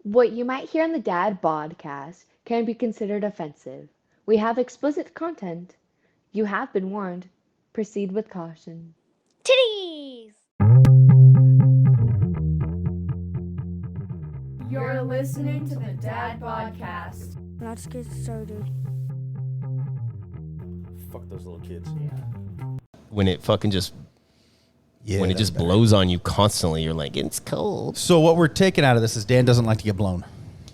What you might hear on the Dad Podcast can be considered offensive. We have explicit content. You have been warned. Proceed with caution. Titties! You're listening to the Dad Podcast. Let's get started. Fuck those little kids. When it fucking just Yeah, when it just blows on you constantly, you're like, it's cold. So what we're taking out of this is Dan doesn't like to get blown.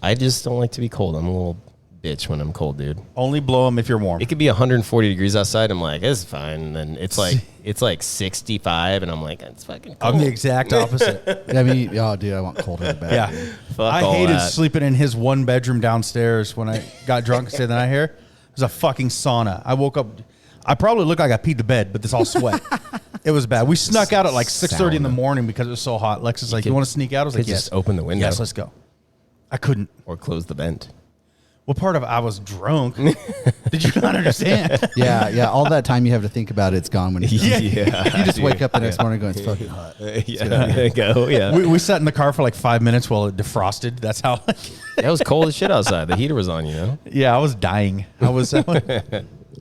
I just don't like to be cold. I'm a little bitch when I'm cold, dude. Only blow him if you're warm. It could be 140 degrees outside. I'm like, it's fine. And then it's like 65, and I'm like, it's fucking cold. I'm the exact opposite. Yeah, I mean, oh, dude, I want cold in the bed. Yeah. Fuck I all hated that. sleeping in his one bedroom downstairs when I got drunk and stayed the night here. It was a fucking sauna. I woke up. I probably looked like I peed the bed, but it's all sweat. It was bad. We snuck out at like 6:30 in the morning because it was so hot. Lex is like, you want to sneak out? I was like, yes. Just open the window. Yes, let's go. I couldn't. Or close the vent. What part of I was drunk? Did you not understand? Yeah. All that time you have to think about it's gone when you you just wake up the next morning going, it's fucking hot. Yeah. We sat in the car for like 5 minutes while it defrosted. That's how. It was cold as shit outside. The heater was on, you know? Yeah, I was dying. I was.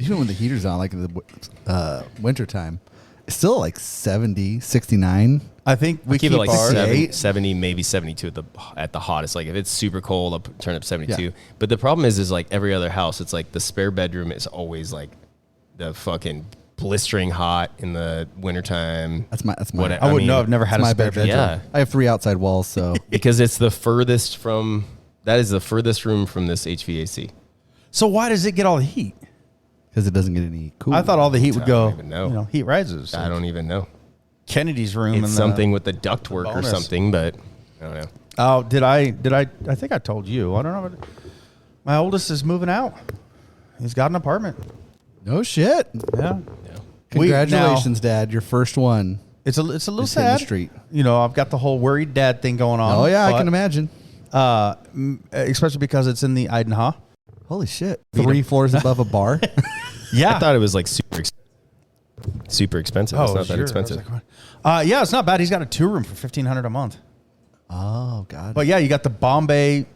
Even when the heater's on, like in the wintertime, it's still like 70, 69. I think we Keep it like ours 70, maybe 72 at the hottest. Like if it's super cold, I'll turn it up 72. Yeah. But the problem is like every other house, it's like the spare bedroom is always like the fucking blistering hot in the wintertime. That's my. I wouldn't know. I've never had a my spare bedroom. bedroom. Yeah. I have 3 outside walls, so Because it's the furthest from, that is the furthest room from this HVAC. So why does it get all the heat? because it doesn't get any cooler. I thought all the heat would go. I don't even know. You know, heat rises. I don't even know. Kennedy's room. It's and something with the ductwork or bonus. something, but I don't know. Oh, did I? I think I told you. I don't know. My oldest is moving out. He's got an apartment. No shit. Yeah. Congratulations, Dad. Your first one. It's a little Just hitting the sad. street. You know, I've got the whole worried dad thing going on. Oh yeah, I but, can imagine. especially because it's in the Idaho. Holy shit! 3 floors above a bar. Yeah. I thought it was like super expensive. It's not that sure. I was expensive. like, what? Yeah, it's not bad. He's got a 2-room for $1,500 a month. Oh god. But yeah, you got the Bombay.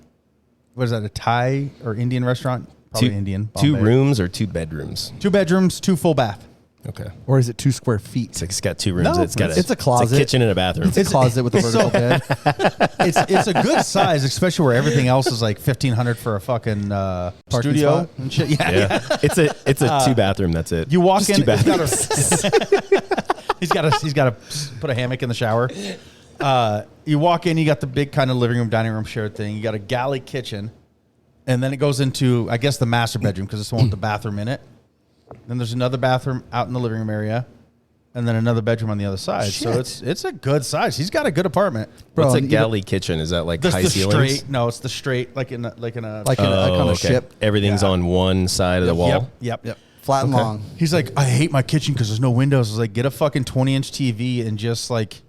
What is that? A Thai or Indian restaurant? Probably Indian. 2 Bombay. rooms or 2 bedrooms? 2 bedrooms, 2 full bath. Okay. Or is it 2 square feet? It's like it's got 2 rooms. No, It's got it's a closet. It's a kitchen and a bathroom. It's a closet with a vertical bed. It's a good size, especially where everything else is like $1,500 for a fucking studio spot? and shit. Yeah, yeah. It's a 2-bathroom. That's it. You walk Just in. 2 bathrooms. He's got to put a hammock in the shower. You walk in. You got the big kind of living room, dining room shared thing. You got a galley kitchen, and then it goes into, I guess, the master bedroom because it's the one with the bathroom in it. Then there's another bathroom out in the living room area, and then another bedroom on the other side. Shit. So it's a good size. He's got a good apartment. Bro, What's a and galley kitchen? Is that like This high the ceilings? straight. No, it's the straight, like in a Like on Oh, a okay. ship. Everything's Yeah. on one side of the wall. Yep. Flat and long. He's like, I hate my kitchen because there's no windows. I was like, get a fucking 20-inch TV and just like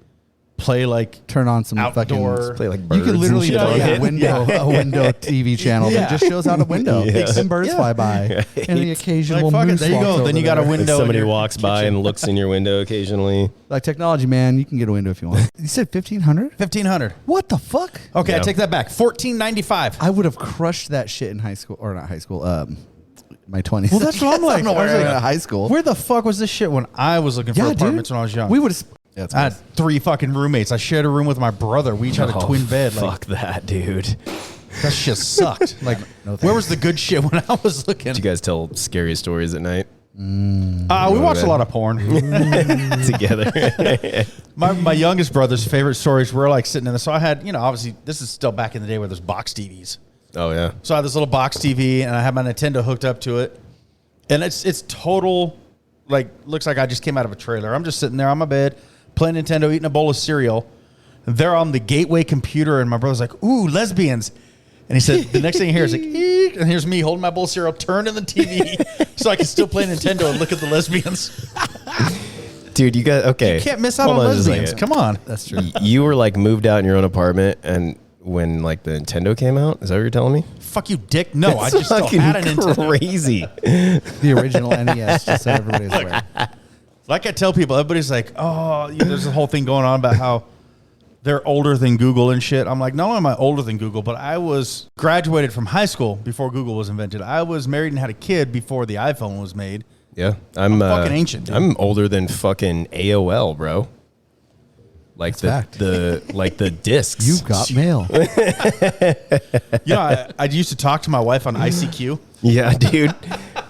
play like Turn on some outdoor. fucking. Play like You birds can literally and shit. play Yeah. a window TV channel that just shows out a window. Yeah. Some birds Yeah. fly by, and the occasional Like, fuck it, moose there you walks go. over Then you got a there. window. Somebody in your walks by kitchen. and looks in your window occasionally. Like technology, man, you can get a window if you want. You said 1,500? $1,500. What the fuck? Okay, I Yeah. take that back. $1,495. I would have crushed that shit in high school, or not high school. My 20s. Well, that's what I'm like. I don't know I was where like, I went in high school. Where the fuck was this shit when I was looking for Yeah, apartments dude. when I was young? We would have. Yeah, it's I had 3 fucking roommates. I shared a room with my brother. We each had a Oh, twin bed. Like, Fuck that, dude. that shit sucked. Like, No thanks. where was the good shit when I was looking? Did you guys tell scary stories at night We watched a lot of porn. together? My youngest brother's favorite stories were like sitting in the. So I had, obviously this is still back in the day where there's box TVs. Oh yeah. So I had this little box TV and I had my Nintendo hooked up to it, and it's total, like, looks like I just came out of a trailer. I'm just sitting there on my bed playing Nintendo, eating a bowl of cereal. They're on the gateway computer, and my brother's like, "Ooh, lesbians." And he said, the next thing you hear is like, eek, and here's me holding my bowl of cereal, turned in the TV so I can still play Nintendo and look at the lesbians. Dude, you got okay. You can't miss out Hold on just a lesbians. second. Come on. That's true. You were like moved out in your own apartment, and when like the Nintendo came out, is that what you're telling me? Fuck you, dick. No, I just still Fucking had a Nintendo. crazy. The original NES, just so everybody's aware. Like I tell people, everybody's like, oh, there's a whole thing going on about how they're older than Google and shit. I'm like, not only am I older than Google, but I was graduated from high school before Google was invented. I was married and had a kid before the iPhone was made. Yeah, I'm fucking ancient, dude. I'm older than fucking AOL, bro. Like the discs. You've got mail. You know, I used to talk to my wife on ICQ. Yeah, dude.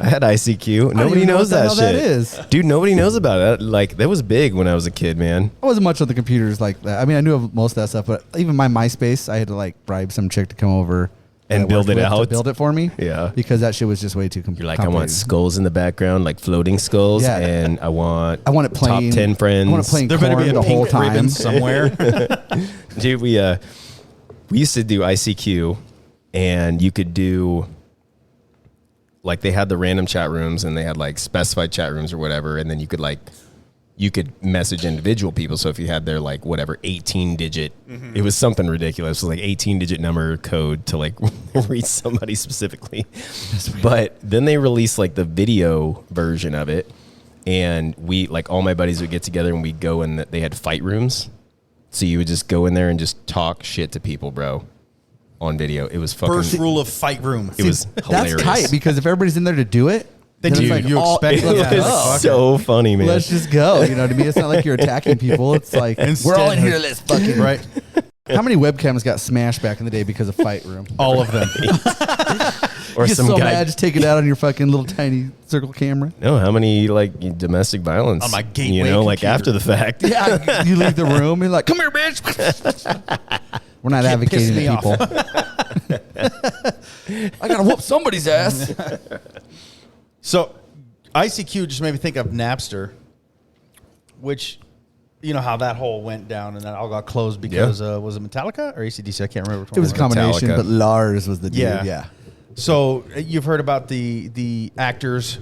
I had ICQ. Nobody even know knows what the that hell shit. that is. Dude, nobody knows about it. Like, that was big when I was a kid, man. I wasn't much on the computers like that. I mean, I knew of most of that stuff, but even my MySpace, I had to like bribe some chick to come over And that I build worked it with to out. build it for me. Yeah. Because that shit was just way too You're like, I want complicated. skulls in the background, like floating skulls, Yeah. and I want it playing top 10 friends. I want it playing There better be corn a the whole pink ribbon time. somewhere. Dude, we used to do ICQ, and you could do, like, they had the random chat rooms, and they had like specified chat rooms or whatever, and then you could message individual people. So if you had their like whatever 18-digit, it was something ridiculous. It was like 18-digit number code to like reach somebody specifically. But then they released like the video version of it, and we, like, all my buddies would get together and we'd go in. They had fight rooms, so you would just go in there and just talk shit to people, bro, on video. It was fucking. First rule of fight room. It was hilarious. That's tight because if everybody's in there to do it, They then do. it's like You all- expect It Yeah, was fuck so funny, man. Let's just go. You know what I mean? It's not like you're attacking people. It's like we're all in here. Let's fucking Right. How many webcams got smashed back in the day because of Fight Room? All of them. Or You get some so guy. mad, just take it out on your fucking little tiny circle camera. No, how many like domestic violence? On my you gateway know, like computer. after the fact. Yeah, you leave the room and like, come here, bitch. We're not Can't piss advocating me to people. I gotta whoop somebody's ass. So ICQ just made me think of Napster, which, you know how that whole went down and then all got closed because was it Metallica or AC/DC? I can't remember which one. It was a combination, Metallica. but Lars was the dude. Yeah. Yeah. So you've heard about the actors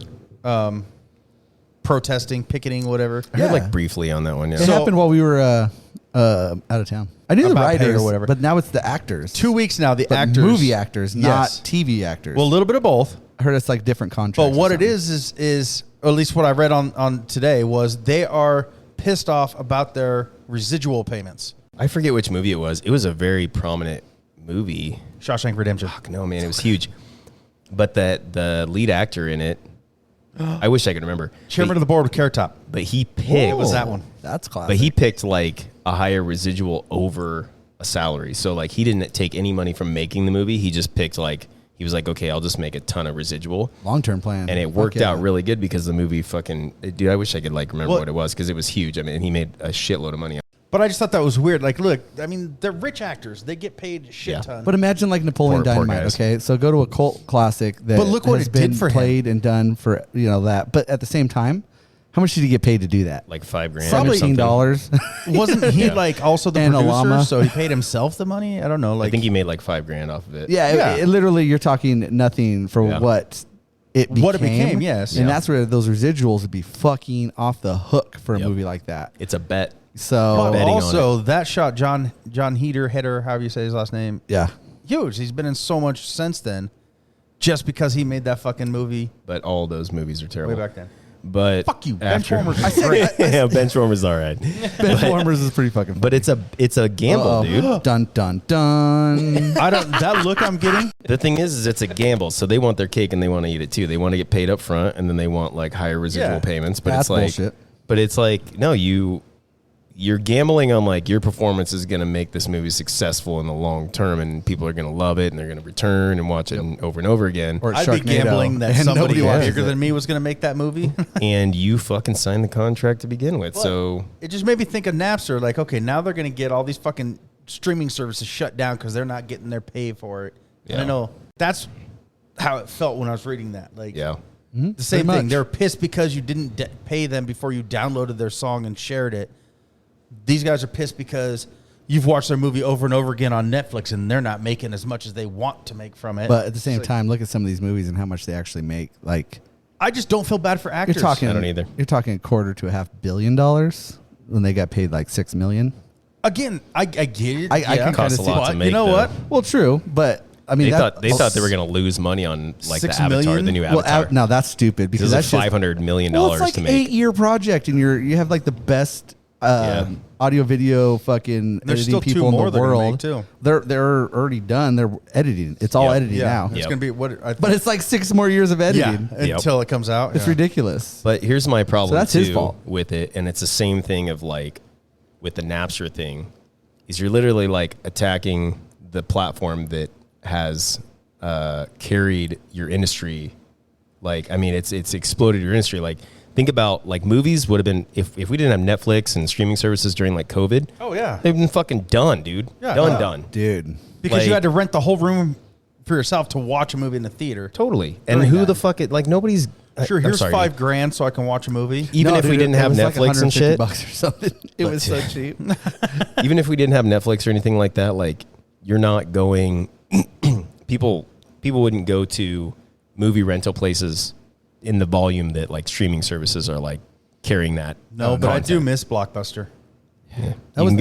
protesting, picketing, whatever. I heard Yeah. like briefly on that one. Yeah. It So- happened while we were out of town. I knew the About pay or writers, whatever. but now it's the actors. 2 weeks now, the But actors. movie actors, not Yes. TV actors. Well, a little bit of both. I heard it's like different contracts. But what or it something. is, or at least what I read on today, was they are pissed off about their residual payments. I forget which movie it was. It was a very prominent movie. Shawshank Redemption. Fuck no, man, it was huge. But that the lead actor in it, I wish I could remember. Chairman of the board with Carrot Top. But he picked. What was that one? That's classic. But he picked like a higher residual over a salary. So like he didn't take any money from making the movie. He just picked like, he was like, okay, I'll just make a ton of residual. long-term plan. And it Fuck worked yeah. out really good because the movie fucking, dude, I wish I could like remember Well- what it was because it was huge. I mean, he made a shitload of money. But I just thought that was weird. Like, look, I mean, they're rich actors. They get paid a shit Yeah. ton. But imagine like Napoleon Poor Dynamite. guys. Okay, so go to a cult classic that But look what has it did been for him. played and done for that. But at the same time, how much did he get paid to do that? Like $5,000 or Probably something. $18. wasn't he like also the And a producer? llama. So he paid himself the money? I don't know. Like, I think he made like $5,000 off of it. Yeah, Yeah. It literally, you're talking nothing for Yeah. what it became. What it became, yes. And Yeah. that's where those residuals would be fucking off the hook for a Yep. movie like that. It's a bet. So but betting on also that shot John Heater, however you say his last name, yeah, huge. He's been in so much since then, just because he made that fucking movie But all those movies are terrible. way back then. But Fuck you, after, Benchwarmers is great. yeah, Benchwarmers all right. Benchwarmers is pretty fucking. But it's a gamble, Uh-oh. dude. Dun dun dun. I don't. That look I'm getting. The thing is it's a gamble. So they want their cake and they want to eat it too. They want to get paid up front and then they want like higher residual Yeah. payments. But That's it's like, bullshit. but it's like, no, you're gambling on like your performance is going to make this movie successful in the long term and people are going to love it and they're going to return and watch it over and over again. Or I'd be Sharknado, gambling that and somebody nobody watches bigger it. than me was going to make that movie. And you fucking signed the contract to begin with. So It just made me think of Napster. Like, okay, now they're going to get all these fucking streaming services shut down because they're not getting their pay for it. And I Yeah. know that's how it felt when I was reading that. Like, yeah. the same Pretty thing. much. They're pissed because you didn't pay them before you downloaded their song and shared it. These guys are pissed because you've watched their movie over and over again on Netflix and they're not making as much as they want to make from it. But at the same It's like, time, look at some of these movies and how much they actually make. Like I just don't feel bad for actors. you're talking, I don't either. You're talking $250 to $500 million when they got paid like $6 million. Again, I get it. I can kinda Costs a see- lot to But make. you know though. what? Well, true, but I mean, They that- thought they were going to lose money on like the 6 Avatar, million? the new Well, Avatar. no, that's stupid because Because that's it's just $500 million well, it's like to an make. 8-year project, and you have like the best Yeah. audio video fucking there's editing still two people in more the they're gonna make, world. too. They're already done. They're editing. It's all editing now. It's Yep. gonna be what? I think, But it's like 6 more years of editing. until it comes out. It's ridiculous. But here's my problem So that's too his fault. with it, and it's the same thing of like with the Napster thing, is you're literally like attacking the platform that has carried your industry. Like, I mean, it's exploded your industry. Like, think about like movies would have been if we didn't have Netflix and streaming services during like COVID. Oh yeah, They've been fucking done, dude. Yeah, done. Dude. because like- you had to rent the whole room for yourself to watch a movie in the theater. Totally. And During who that. the fuck it like nobody's Sure, I'm here's sorry, $5,000 so I can watch a movie. Even No, if we dude, didn't it have was like Netflix and shit, $150 or something. It was so cheap. even if we didn't have Netflix or anything like that, like you're not going. people wouldn't go to movie rental places in the volume that like streaming services are like carrying that. No, but I do content. miss Blockbuster. You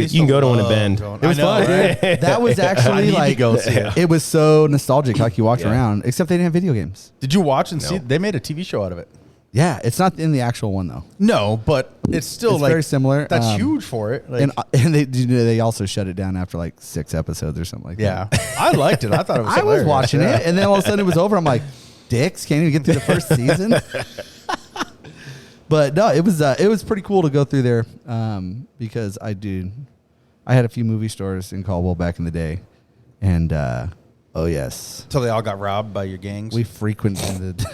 can go to one and bend. It was fun, dude. That was I actually need to like go see it. it was so nostalgic. Like you walked Yeah. around, except they didn't have video games. Did you watch and see? No. They made a TV show out of it. Yeah, it's not in the actual one though. No, but it's still It's like very similar. That's huge for it. Like, And they also shut it down after like 6 episodes or something like yeah, that. I liked it. I thought it was. I was hilarious. watching Yeah. it, and then all of a sudden it was over. I'm like, dicks, can't even get through the first season. But no, it was pretty cool to go through there because I had a few movie stores in Caldwell back in the day, and oh yes, Until they all got robbed by your gangs. we frequented.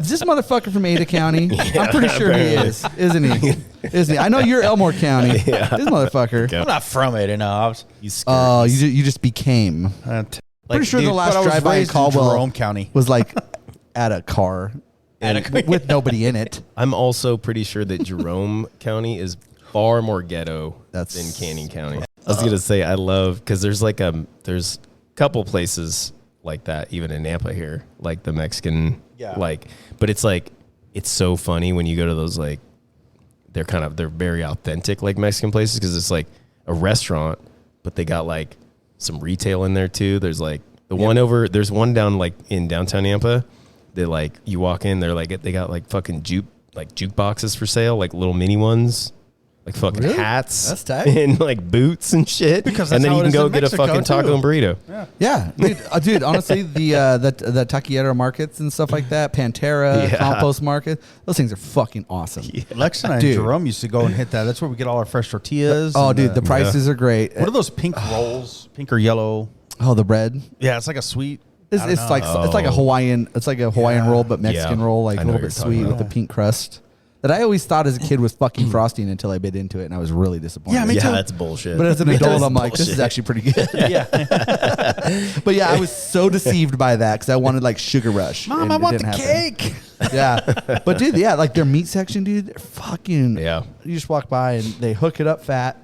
Is this motherfucker from Ada County? I'm pretty sure he is, isn't he? Isn't he? I know you're Elmore County. This motherfucker. I'm not from it, you know. Oh, you just became. Pretty sure the last but I was drive-by in raised Caldwell Jerome County. was like at a car with nobody in it. I'm also pretty sure that Jerome County is far more ghetto That's- than Canyon County. I was gonna say I love because there's like there's a couple places like that even in Nampa here, like the Mexican, like, but it's like it's so funny when you go to those like they're very authentic like Mexican places because it's like a restaurant, but they got like some retail in there too. There's like there's one down like in downtown Nampa. They like you walk in, they're like they got like fucking jukeboxes for sale, like little mini ones, like fucking Really? hats, That's tight. and like boots and shit. Because and that's then how you it can is go in get Mexico, a fucking taco too. and burrito. Yeah, dude. Honestly, the taquillera markets and stuff like that, Pantera, Yeah. Compost Market, those things are fucking awesome. Lex and I and Dude. Jerome used to go and hit that. That's where we get all our fresh tortillas. Oh, and dude, the prices are great. what are those pink rolls? Pink or yellow? Oh, the bread. Yeah, it's like a sweet. It's I don't know. like a Hawaiian. It's like a Hawaiian roll, but Mexican Yeah. roll, like I a know little what bit you're talking sweet with the about. pink crust. That I always thought as a kid was fucking frosting until I bit into it, and I was really disappointed. Yeah, me Yeah, too. that's bullshit. But as an That adult, is I'm like, this is bullshit. actually pretty good. Yeah. But yeah, I was so deceived by that because I wanted like Sugar Rush. Mom, and I it want the didn't happen. cake. Yeah, but dude, yeah, like their meat section, dude, they're fucking. Yeah. You just walk by and they hook it up fat.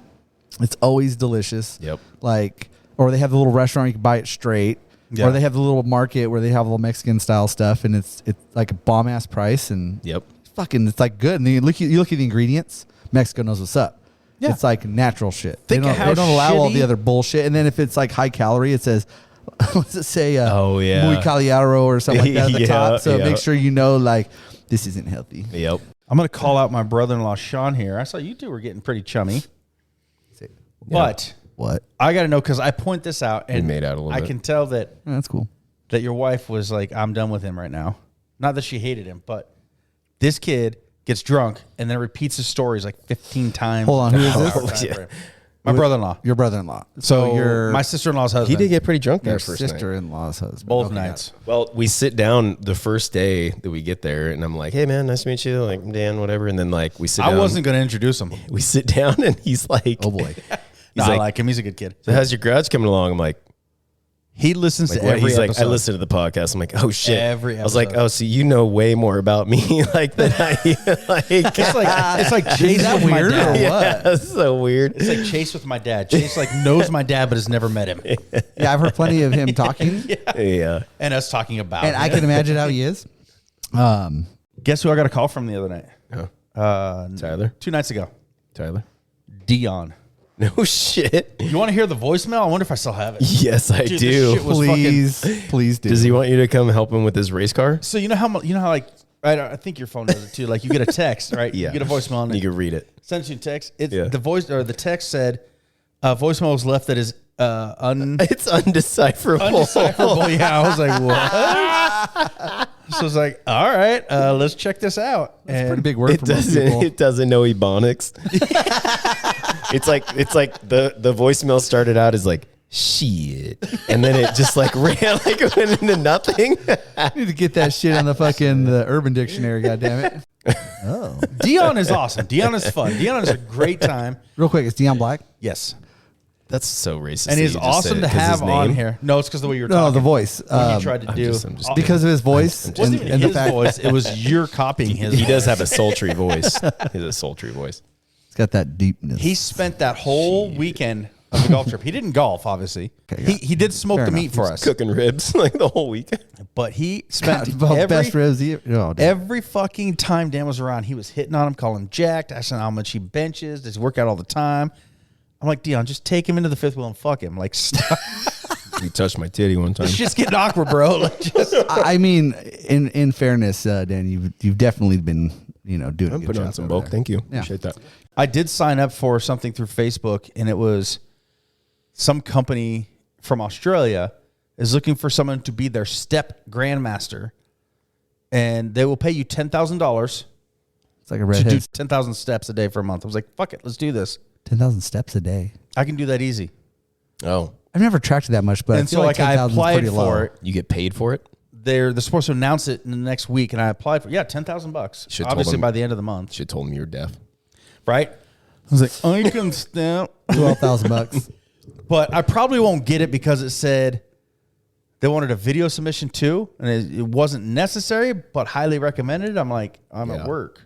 It's always delicious. Yep. Like, or they have the little restaurant you can buy it straight. Yeah. Or they have the little market where they have all Mexican style stuff, and it's like a bomb ass price, and Yep. it's like good. And then you look at the ingredients. Mexico knows what's up. Yeah. It's like natural shit. Think they of don't, how they don't allow all shitty- the other bullshit. And then if it's like high calorie, it says, what's it say? Oh, yeah. Muy caliaro or something like that at the Yeah, top. So yeah. make sure you know like this isn't healthy. Yep. I'm going to call out my brother-in-law, Sean, here. I saw you two were getting pretty chummy. But What? I got to know because I point this out and made out a little I bit. can tell that Oh, that's cool. your wife was like, I'm done with him right now. Not that she hated him, but this kid gets drunk and then repeats his stories like 15 times. Hold on, who is this? Time Yeah. frame. My brother-in-law. Your brother-in-law. So your my sister-in-law's husband. He did get pretty drunk your there first night. sister-in-law's husband. both Okay, nights. Well, we sit down the first day that we get there, and I'm like, "Hey, man, nice to meet you." Like, Dan, whatever. And then like we sit I down. wasn't going to introduce him. We sit down, and he's like, Oh boy. No, He's I like, like him. He's a good kid. "So how's your garage coming along?" I'm like, He listens "Like to what?" every He's episode. like, "I listen to the podcast." I'm like, "Oh shit!" Every I was like, episode. "Oh, so you know way more about me like than I like." It's like Chase that with my weird or dad. what? Yeah, that's so weird. It's like Chase with my dad. Chase like knows my dad but has never met him. Yeah, I've heard plenty of him talking, Yeah. And us talking about and him. I can imagine how he is. Guess who I got a call from the other night? Tyler. 2 nights ago. Tyler. Dion. No shit. You want to hear the voicemail? I wonder if I still have it. Yes, I Dude, this do. shit was Please do. Does he want you to come help him with his race car? So you know how like Right, I think your phone does it too. Like you get a text, right? Yeah. You get a voicemail and You can read it. sends you a text. Yeah. The voice or the text said, "Voicemail was left that is It's undecipherable. undecipherable." Yeah, I was like, "What?" So I was like, "All right, let's check this out." It's a And pretty big word It for most people. doesn't. It doesn't know Ebonics. It's like the voicemail started out as like shit, and then it just like ran like it went into nothing. Need to get that shit on the fucking the Urban Dictionary. Goddamn it! Oh, Dion is awesome. Dion is fun. Dion is a great time. real quick, is Dion Black? Yes, That's so racist. and that he's you just awesome said to it 'cause his have on name. here. No, it's because the way you're No, talking. the voice. What you tried to I'm do just Because of his voice I'm just- wasn't even and the his fact voice. It was you're copying his. He does voice. have a sultry voice. He has a sultry voice. it's got that deepness. He spent that whole weekend of the golf trip. He didn't golf, obviously. Okay, yeah. He did smoke Fair the enough. meat for us, Cooking ribs like the whole weekend. but he God, spent well, best ribs. every fucking time Dan was around, he was hitting on him, calling him jacked, asking how much he benches, does he work out all the time. I'm like, Dion, just take him into the fifth wheel and fuck him. Like, stop. He touched my titty one time. It's just getting awkward, bro. Like, just I mean, in fairness, Dan, you've definitely been doing a I'm good putting job on some over bulk. there. Thank you. Yeah. Appreciate that. I did sign up for something through Facebook, and it was some company from Australia is looking for someone to be their step grandmaster, and they will pay you $10,000 It's like a to redhead. do 10,000 steps a day for a month. I was like, fuck it, let's do this. 10,000 steps a day. I can do that easy. Oh, I've never tracked it that much, but And I feel so, like like, I 10,000 is applied pretty low. for it. you get paid for it? They're supposed to announce it in the next week, and I applied for $10,000. Should've told Obviously, them- by the end of the month, Should have told him you were deaf. right? I was like, I can step. $12,000. But I probably won't get it because it said they wanted a video submission too, and it wasn't necessary, but highly recommended. I'm like, I'm Yeah. at work.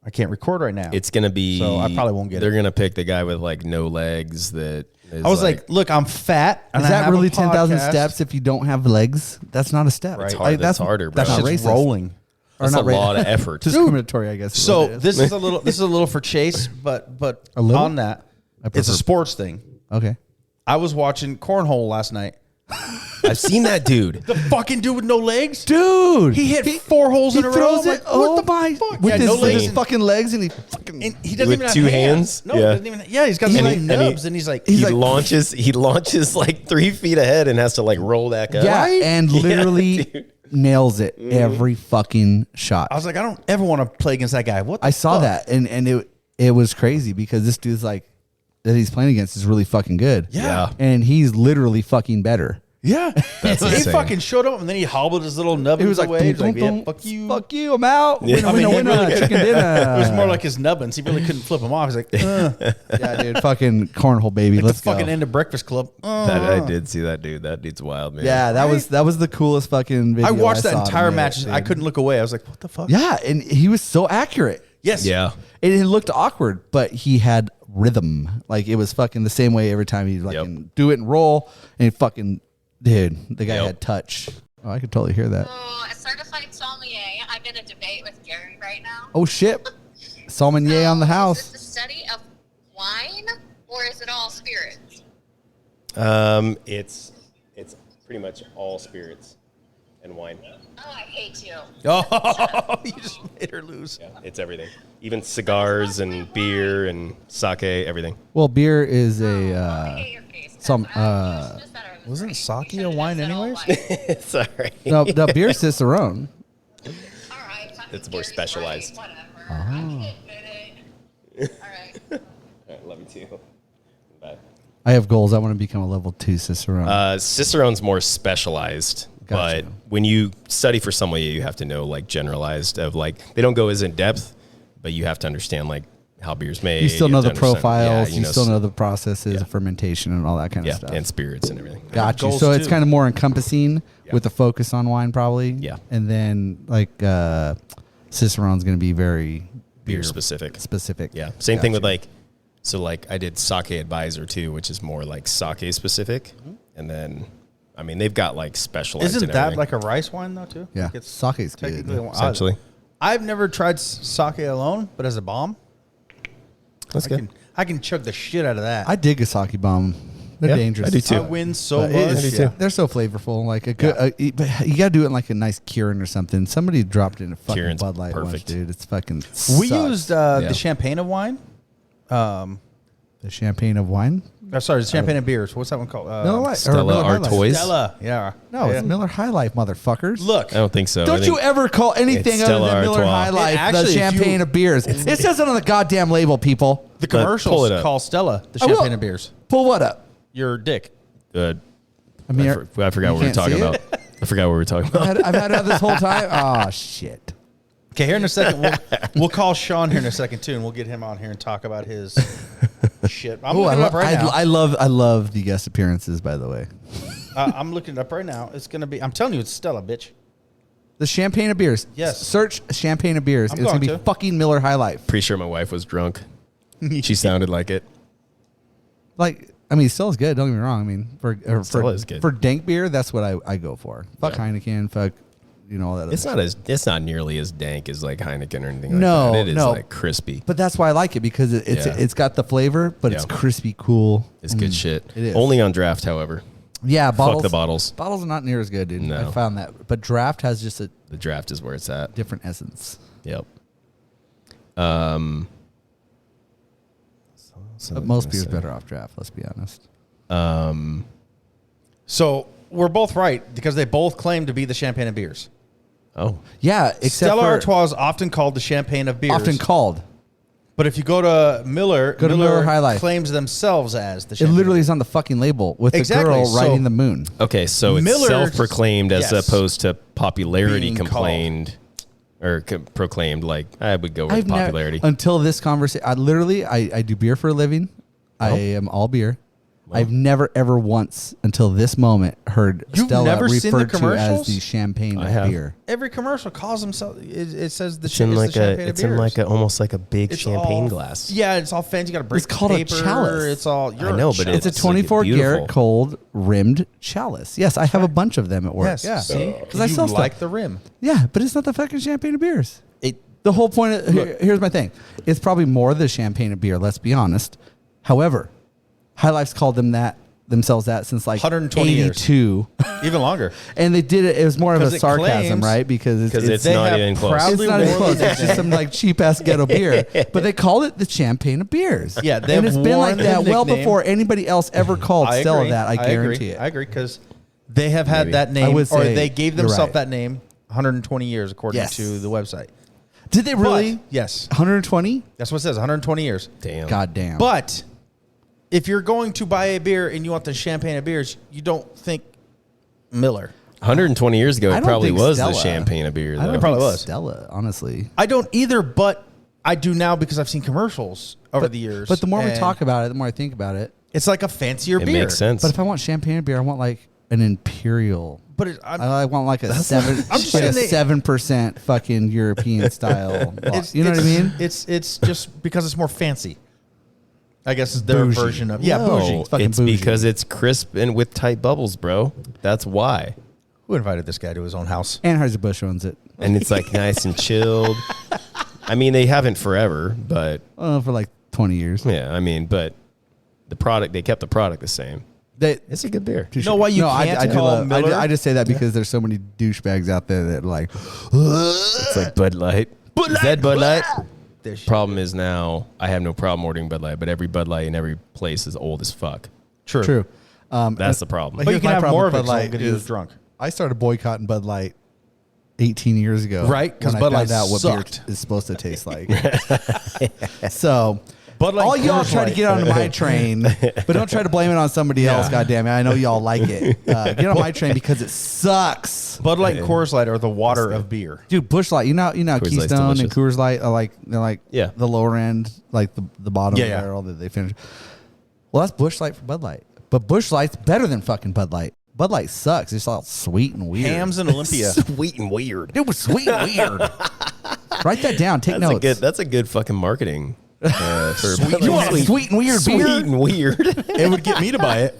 I can't record right now. It's gonna be. So I probably won't get They're it. gonna pick the guy with like no legs. That is I was like, look, I'm fat. And Is I that have a really 10,000 podcast. steps if you don't have legs? That's not a step. Right. It's hard- that's harder, bro. That That's not shit's racist. rolling. Or that's a not ra- lot of effort. Discriminatory, I guess. is So what it is. this is a little for Chase, but A little? on that, I it's a prefer- sports thing. Okay. I was watching cornhole last night. I've seen that dude. The fucking dude with no legs, Dude. He hit 4 holes He in a row. throws I'm it. like, Oh what the my. fuck? With Yeah, his, no with legs. his fucking legs and he fucking. And he doesn't With even have 2 hands. hands? No, Yeah. he doesn't even. Yeah, he's got He's some like- like and he- nubs, and he's like, He like- launches like 3 feet ahead and has to like roll back up. Yeah, Right? and Yeah, literally dude. nails it every fucking shot. I was like, I don't ever want to play against that guy. What? The I saw fuck? that, and it was crazy because this dude's like that he's playing against is really fucking good. Yeah. and he's literally fucking better. Yeah, That's he insane. fucking showed up, and then he hobbled his little nubbins He was like, away. He was "Dum, like, yeah, dum, fuck you. fuck you, I'm out. Yeah. Winner, I mean, winner, he winner, chicken dinner. It was more like his nubbins. He really couldn't flip him off. He's like, yeah, dude, fucking cornhole baby. like Let's the go. fucking end of Breakfast Club. That, I did see that dude. That dude's wild, man. Yeah, that was the coolest fucking video. I watched that saw in a entire minute, match. dude. I couldn't look away. I was like, what the fuck? Yeah, and he was so accurate. Yes. Yeah. It looked awkward, but he had rhythm. Like it was fucking the same way every time he fucking do it and roll. And he fucking, dude, the guy Yep. had touch. Oh, I could totally hear that. Oh, a certified sommelier. I'm in a debate with Gary right now. Oh shit, sommelier on the Is house. this the study of wine, or is it all spirits? It's pretty much all spirits and wine. Oh, I hate you. Oh, you just made her lose. Yeah, it's everything. Even cigars and beer and sake, everything. Well, beer is I a hate your face. some You just said I was Wasn't right. sake You a should've wine just said all anyways? wine. It's all right. no beer Cicerone. All right. fucking It's more Gary's specialized. right, Whatever. I can admit it. All right. All right, love you too. Bye. I have goals. I want to become a level 2 Cicerone. Cicerone's more specialized, Gotcha. but when you study for sommelier, you have to know like generalized of like they don't go as in depth, but you have to understand like how beer's made. you still know have the to understand- profiles. yeah, you still know the processes Yeah. of fermentation and all that kind of yeah, stuff. and spirits and everything. Got you. Goals So it's too. kind of more encompassing Yeah. with the focus on wine, probably. Yeah. And then like Cicerone's going to be very Beer specific. Specific. Yeah. Same thing with Gotcha. like, so like I did Sake Advisor too, which is more like sake specific. And then, I mean, they've got like specialized. Isn't in that everything. like a rice wine though too? Yeah. Like it's Sake's good. technically a wine. Essentially. I've never tried sake alone, but as a bomb, That's I good. can chug the shit out of that. I dig a sake bomb. They're Yeah, dangerous. I do too. I win so But much. it is- Yeah. They're so flavorful. Like a good, but you got to do it in like a nice Keurig or something. Somebody dropped in a fucking Keurin's Bud Light once, perfect. dude. It's fucking. We sucks. used the champagne of wine. the champagne of wine. Sorry, the champagne of beers. What's that one called? Miller Lite. Stella Miller High Life. Artois. Stella. Yeah. No, Yeah. it's Miller High Life, motherfuckers. Look. I don't think so. I Don't think you ever call anything it's other Stella than Miller Artois. High Life actually, the if champagne you- of beers? It says it on the goddamn label, people. The pull commercials it up. call Stella the I will. champagne of beers. Pull what up? Your dick. I mean, I forgot what we were can't talking see about. it? I forgot what we were talking about. I've had it this whole time. Oh shit. Okay, here in a second, we'll call Sean here in a second too, and we'll get him on here and talk about his shit. I'm Oh, looking it up right now. I love the guest appearances. By the way, I'm looking it up right now. It's gonna be. I'm telling you, it's Stella, bitch. the champagne of beers. Yes. Search champagne of beers. I'm It's gonna going be to. fucking Miller High Life. Pretty sure my wife was drunk. She sounded like it. Like, I mean, Stella's good. Don't get me wrong. I mean, Stella is good. for dank beer, that's what I go for. Fuck Heineken. Fuck, all that. It's not nearly as dank as like Heineken or anything No, like that. It is no. like crispy. But that's why I like it because Yeah. it's got the flavor, but it's Yeah. crispy, cool. It's good shit. It is. Only on draft, however. Yeah, bottles. Fuck the bottles. Bottles are not near as good, dude. No. I found that. But draft has just a The draft is where it's at. different essence. Yep. But most beer's better off draft, let's be honest. So we're both right because they both claim to be the champagne of beers. Oh, Yeah, except Stella for Artois is often called the champagne of beers. often called. But if you go to Miller, Go to Miller High Life. claims themselves as the It champagne. literally is on the fucking label with Exactly, the girl so- riding the moon. okay. So it's Miller- self-proclaimed as yes. opposed to popularity Being complained or proclaimed. Like I would go with I've popularity. never until this conversation. I do beer for a living. I am all beer. I've never ever once until this moment heard You've Stella never seen the referred to as commercials? the champagne I of have. beer. Every commercial calls themselves. It says the, it's in it's like the champagne it's of in beers. like almost like a big It's champagne all- glass. Yeah, it's all fancy. You got to break It's called a paper. chalice. It's all. I know, but It's a It's like 24 beautiful. karat cold rimmed chalice. Yes, I have a bunch of them at work. Yes. Yeah, See, because I you sell like stuff. the rim. Yeah, but it's not the fucking champagne of beers. It. The whole point of here's my thing. It's probably more the champagne of beer, let's be honest. However, High Life's called themselves that since like 120 years. 82. Even longer. And they did it was more of a 'Cause it sarcasm, claims- right? Because It's They not have even close. it's proudly not even worn close. It's just some like cheap ass ghetto beer. But they called it the champagne of beers. Yeah, they've and it's been like worn that the well nickname. before anybody else ever called I Stella agree. that. I guarantee agree. it. I agree because they have had Maybe. that I name, would or say they gave you're themselves right. that name 120 years, according Yes. to the website. Did they really? But, yes, 120? that's what it says. 120 years. Damn. God damn. But if you're going to buy a beer and you want the champagne of beers, you don't think Miller. 120 years ago, I it don't probably think was Stella. the champagne of beer. I Though. don't probably think was. Stella, honestly. I don't either, but I do now because I've seen commercials over the years. But the more we and talk about it, the more I think about it. it's like a fancier It beer. makes sense. But if I want champagne beer, I want like an imperial. But I want like a 7% fucking European style. You know what I mean? It's just because it's more fancy. I guess is their Bougie. version of No, bougie. It's fucking it's bougie. because it's crisp and with tight bubbles, bro. That's why. Who invited this guy to his own house? Anheuser-Busch owns it. And it's like nice and chilled. I mean, they haven't forever, but For like 20 years. yeah, I mean, but the product, they kept the product the same. It's a good beer. You know why you can't I do call love- Miller? I just say that because there's so many douchebags out there that like, It's like Bud Light. Is that Bud Light? This shit. Problem is now I have no problem ordering Bud Light, but every Bud Light in every place is old as fuck. true. That's the problem. But you Here's can my have problem more with of it. Bud So I'm Light gonna get is- drunk. I started boycotting Bud Light 18 years ago. Right, 'cause when Bud I found Light out what sucked. beer is supposed to taste like. So, Bud Light, all y'all Coors try to Light. get onto my train, but don't try to blame it on somebody else. God damn it! I know y'all like it. Get on my train because it sucks. Bud Light and Coors Light are the water of beer. Dude, Busch Light, you know, Light's Keystone and delicious. Coors Light are like Yeah. the lower end, like the bottom Yeah, of the yeah. barrel that they finish. Well, that's Busch Light for Bud Light, but Busch Light's better than fucking Bud Light. Bud Light sucks. It's all sweet and weird. Hams and Olympia. Sweet and weird. It was sweet and weird. Write that down. Take notes. That's a good fucking marketing. For You want a sweet and weird Sweet beer? and weird. It would get me to buy it.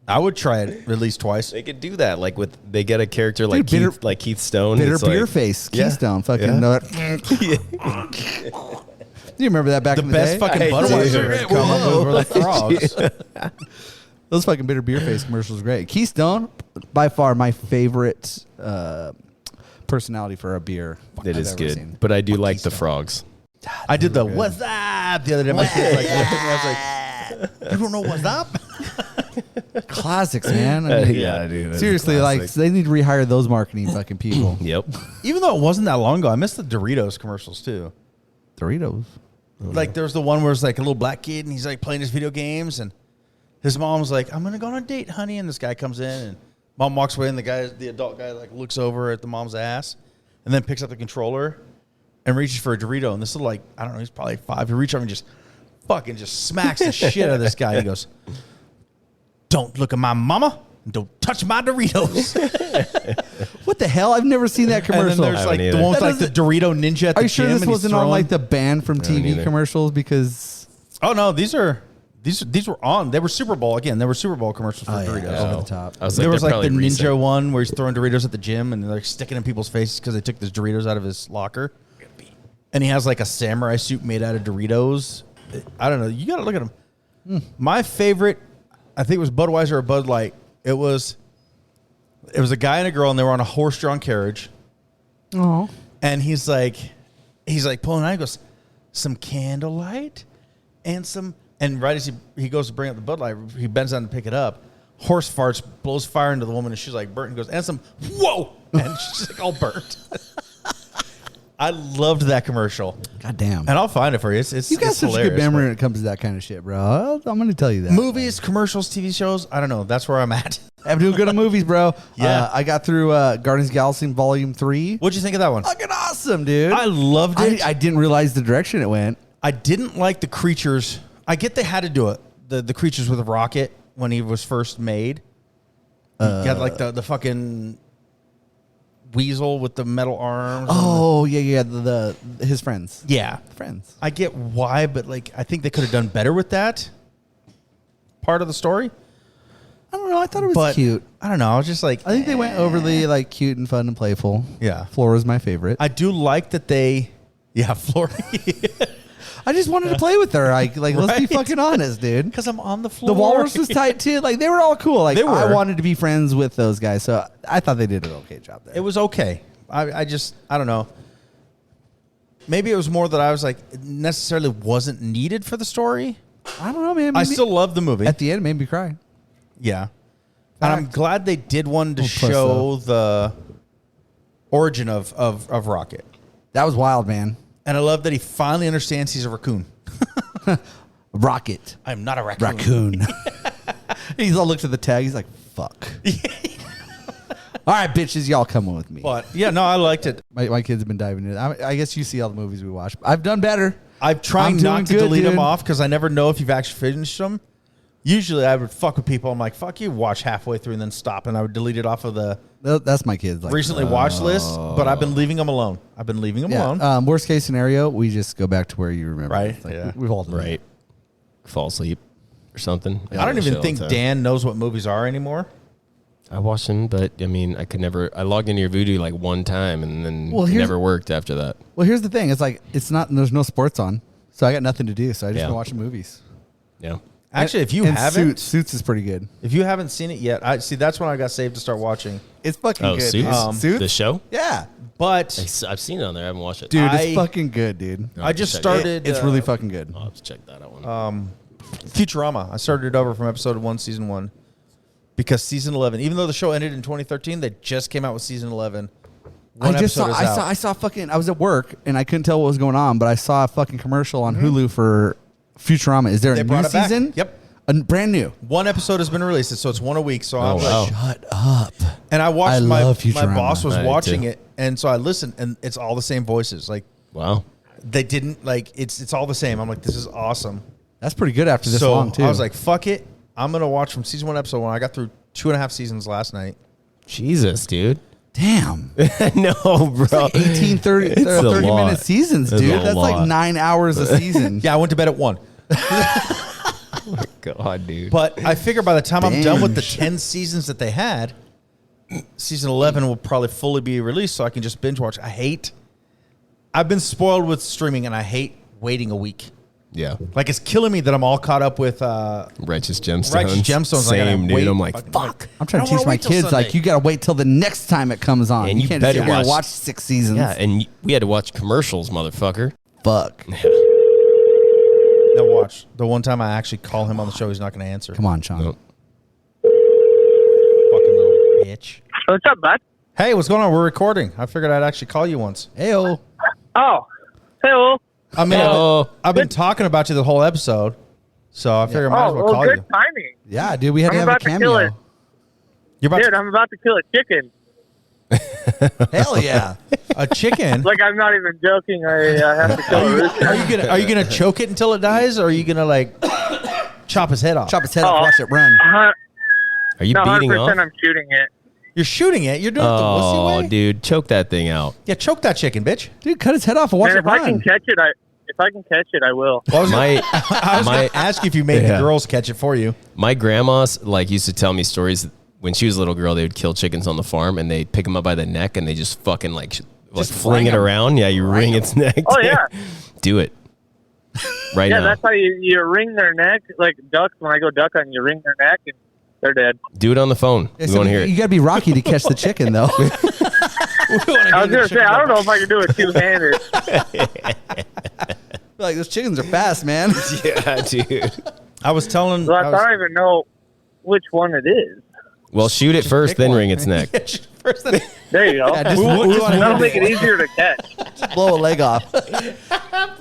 I would try it at least twice. They could do that. Like they get a character like Dude, Keith Stone. Bitter It's beer like, face. Yeah. Keystone. Fucking Yeah. know it. Do you remember that back The in the best day? fucking I do. Budweiser had come up with were the frogs. Those fucking bitter beer face commercials are great. Keystone, by far my favorite personality for a beer. It I've is ever good. seen. But I do like the frogs. I did the what's up the other day. My kids like looked at me. I was like, you don't know what's up? Classics, man. I mean, Yeah, dude. that's seriously, like classic. they need to rehire those marketing fucking people. Yep. Even though it wasn't that long ago, I missed the Doritos commercials too. Doritos. Like there was the one where it's like a little black kid and he's like playing his video games and his mom's like, I'm gonna go on a date, honey, and this guy comes in and mom walks away and the adult guy like looks over at the mom's ass and then picks up the controller and reaches for a Dorito and this little like I don't know, he's probably 5. He reaches over and just fucking just smacks the shit out of this guy. He goes, don't look at my mama and don't touch my Doritos. What the hell? I've never seen that And then commercial. there's I like haven't the either. one with That like the Dorito ninja at the Are you sure gym this and he's wasn't on throwing- like the ban from TV neither. commercials? Because Oh no, these were on. They were Super Bowl again. They were Super Bowl commercials for Doritos. yeah, over the top. I was There was they're like the probably ninja recent. one where he's throwing Doritos at the gym and they're like sticking in people's faces because they took those Doritos out of his locker. And he has like a samurai suit made out of Doritos. I don't know. You got to look at him. My favorite, I think it was Budweiser or Bud Light. It was a guy and a girl and they were on a horse-drawn carriage. Oh, And he's like pulling out. He goes, some candlelight and some. And right as he goes to bring up the Bud Light, he bends down to pick it up. Horse farts, blows fire into the woman, and she's like burnt. And goes, and some, whoa! And she's like all burnt. I loved that commercial. goddamn! And I'll find it for you. It's You got it's such a good hilarious, memory when it comes to that kind of shit, bro. I'm going to tell you that. but movies, commercials, TV shows. I don't know. That's where I'm at. I'm doing good on movies, bro. Yeah. I got through Guardians of the Galaxy Volume 3. What'd you think of that one? Fucking awesome, dude. I loved it. I didn't realize the direction it went. I didn't like the creatures. I get they had to do it. The creatures with a rocket when he was first made. He had like the fucking weasel with the metal arms. Oh, yeah. The his friends. Yeah. Friends. I get why, but like I think they could have done better with that part of the story. I don't know. I thought it was But cute. I don't know. I was just like, I think they went overly like cute and fun and playful. Yeah. Flora's my favorite. I do like that they. Yeah, Flora. I just wanted to play with her. Let's be Right. fucking honest, dude. Because I'm on the floor. The walrus was tight too. Like they were all cool. Like They were. I wanted to be friends with those guys, so I thought they did an okay job there. It was okay. I don't know. Maybe it was more that I was like, it necessarily wasn't needed for the story. I don't know, man. I Maybe- still love the movie. at the end it made me cry. Yeah. And I'm glad they did one to Oh, plus, show the origin of Rocket. That was wild, man. And I love that he finally understands he's a raccoon. Rocket. I'm not a raccoon. Raccoon. He's all looked at the tag. He's like, fuck. All right, bitches, y'all coming with me. But yeah, no, I liked it. My kids have been diving in. I guess you see all the movies we watch. I've done better. I'm trying I'm not doing to good, delete them dude. off because I never know if you've actually finished them. Usually I would fuck with people. I'm like, fuck you, watch halfway through and then stop. And I would delete it off of the That's my kids. Like, recently watched list, but I've been leaving them alone. I've been leaving them alone. Worst case scenario, we just go back to where you remember. Right, It's like, yeah. We've all done Right. Fall asleep or something. I don't even Shit all think the time. Dan knows what movies are anymore. I watched them, but I mean, I could never. I logged into your Voodoo like one time, and then Well, it here's- never worked after that. that. Well, here's the thing. It's like there's no sports on, so I got nothing to do. So I just Yeah. been watching movies. Yeah. Actually, if you And haven't, Suits is pretty good. if you haven't seen it yet, I see that's when I got saved to start watching. It's fucking Oh, good. Suits? dude. Suits. The show? Yeah, But I've seen it on there. I haven't watched it. dude, I- it's fucking good, dude. I just check it. started. It's really fucking good. I'll have to check that out one. Futurama. I started it over from episode 1, season 1, because season 11, even though the show ended in 2013, they just came out with season 11. One episode is out. I saw fucking. I was at work and I couldn't tell what was going on, but I saw a fucking commercial on Hulu for Futurama. Is there They a new brought it back. season? Yep. A brand new. One episode has been released, so it's one a week. So I'm wow. like, Shut up. and I watched I my love Futurama. boss was I do watching too. it, and so I listened, and it's all the same voices. Like Wow. they didn't like it's all the same. I'm like, this is awesome. That's pretty good after this so long too. I was like, fuck it, I'm gonna watch from season 1, episode 1. I got through 2.5 seasons last night. Jesus, dude. damn. No, bro. 18, 30, It's a 30 lot. minute seasons, It's dude. a That's like lot. 9 hours a season. Yeah, I went to bed at 1. God, dude. But I figure by the time I'm done with the Damn. 10 seasons that they had, season 11 will probably fully be released so I can just binge watch. I've been spoiled with streaming and I hate waiting a week. Yeah. Like it's killing me that I'm all caught up with Righteous Gemstones. Righteous Gemstones. Same, dude. Wait, I'm like, fucking- fuck. I'm trying I to don't teach wanna my wait till kids Sunday. like you gotta wait till the next time it comes on. And you can't better just sit here and watch- watch 6 seasons. Yeah, and we had to watch commercials, motherfucker. Fuck. Now watch. The one time I actually call him on the show, he's not going to answer. Come on, Sean. Nope. Fucking little bitch. What's up, bud? Hey, what's going on? We're recording. I figured I'd actually call you once. Heyo. Oh, hello. I mean, Hello. I've been talking about you the whole episode, so I figured I might as well call good you. timing. Yeah, dude, we had to I'm have a about to kill it. cameo. You're about Dude, I'm about to kill a chicken. Hell yeah. a chicken. Like, I'm not even joking. I have to kill a rooster. Are you gonna choke it until it dies, or are you gonna like chop his head off? Chop his head off, watch it run. Are you No, beating 100% off? I'm shooting it. You're shooting it. You're doing it the wussy Oh, way. dude, choke that thing out. Yeah, choke that chicken, bitch. Dude, cut his head off and watch And it if I run. can catch it, I will. Well, I was My gonna ask you if you made the Yeah. girls catch it for you. my grandma's like used to tell me stories. When she was a little girl, they would kill chickens on the farm and they'd pick them up by the neck and they just fucking like fling ring it 'em. around. Yeah, you ring its neck. Oh, yeah. Do it right Yeah, now. that's how you wring their neck. Like ducks, when I go duck hunting, you wring their neck and they're dead. Do it on the phone. Yeah, We so want to hear you it. gotta be Rocky to catch the chicken, though. I was going to say, I don't know if I can do it two-handed. Like, those chickens are fast, man. Yeah, dude. I was telling. Well, I I was- don't even know which one it is. Well, shoot it first, pick then one. ring its neck. First thing- There you go. Yeah, just That'll make it easier to catch. blow a leg off.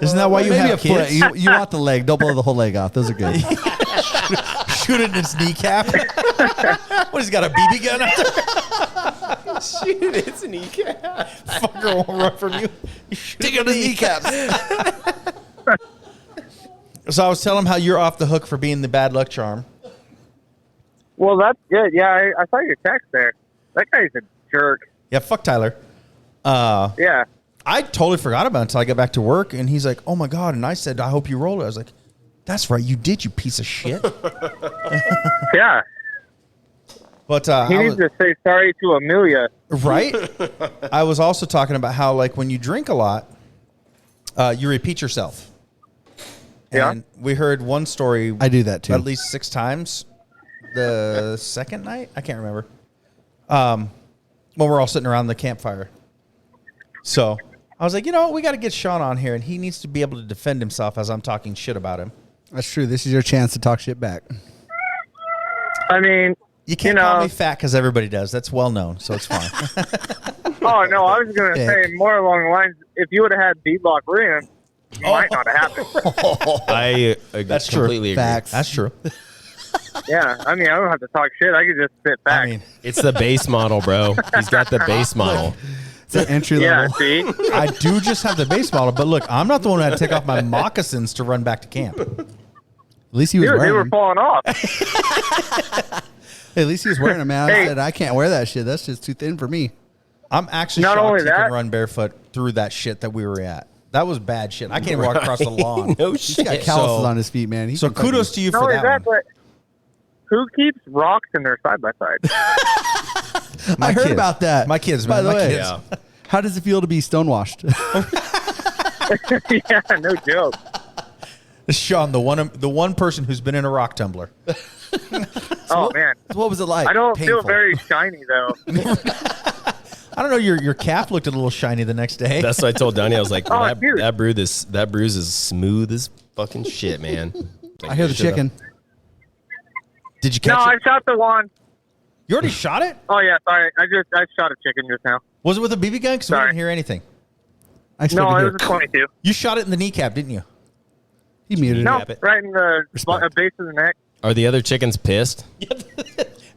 Isn't that why you Maybe have a foot. kids? You want the leg. Don't blow the whole leg off. Those are good. Shoot it in its kneecap. What, he's got a BB gun out there? Shoot its kneecap. Fucker won't run from you. You shoot Dig it out in his the kneecaps. So I was telling him how you're off the hook for being the bad luck charm. Well, that's good. Yeah, I saw your text there. That guy's a jerk. Yeah, fuck Tyler. Yeah. I totally forgot about it until I got back to work, and he's like, "Oh my god!" And I said, "I hope you roll it." I was like, "That's right, you did, you piece of shit." Yeah. But He I needs was, to say sorry to Amelia. right. I was also talking about how, like, when you drink a lot, you repeat yourself. Yeah. And we heard one story. I do that, too. At least 6 times. The second night, I can't remember. When we're all sitting around the campfire. So I was like, you know what? We got to get Sean on here, and he needs to be able to defend himself as I'm talking shit about him. That's true. This is your chance to talk shit back. I mean, You can't You call know- me fat because everybody does. That's well known, so it's fine. oh, no, I was going to Yeah. say more along the lines, if you would have had beadlock rim, it might not have happened. I That's true. completely agree. Facts. That's true. Yeah, I mean, I don't have to talk shit. I could just sit back. I mean, It's the base model, bro. He's got the base model. It's an entry yeah, level. see? I do just have the base model, but look, I'm not the one who had to take off my moccasins to run back to camp. At least he was Dude, they wearing were them. falling off. Hey, at least he was wearing them, man. I Hey. said, I can't wear that shit. That's just too thin for me. I'm actually Not shocked only he can that- run barefoot through that shit that we were at. That was bad shit. I can't walk across the lawn. No He's got shit. calluses So- on his feet, man. He So can fucking- kudos to you Not for only that that, one. but who keeps rocks in their side-by-side? I heard kids. about that. My kids, By man. the My way, kids. Yeah. how does it feel to be stonewashed? Yeah, no joke. Sean, the one person who's been in a rock tumbler. Oh, man. What was it like? I don't feel Painful. very shiny, though. I don't know. Your calf looked a little shiny the next day. That's what I told Donny. I was like, Oh, that, dude. that bruise is smooth as fucking shit, man. I hear the chicken. Did you No, catch I it? shot the one. You already shot it? Oh, yeah, sorry. I shot a chicken just now. Was it with a BB gun? Because we Sorry. didn't hear anything. I expect No, to it hear was a 22. You shot it in the kneecap, didn't you? He muted No, it. it. right in the Respect. base of the neck. Are the other chickens pissed?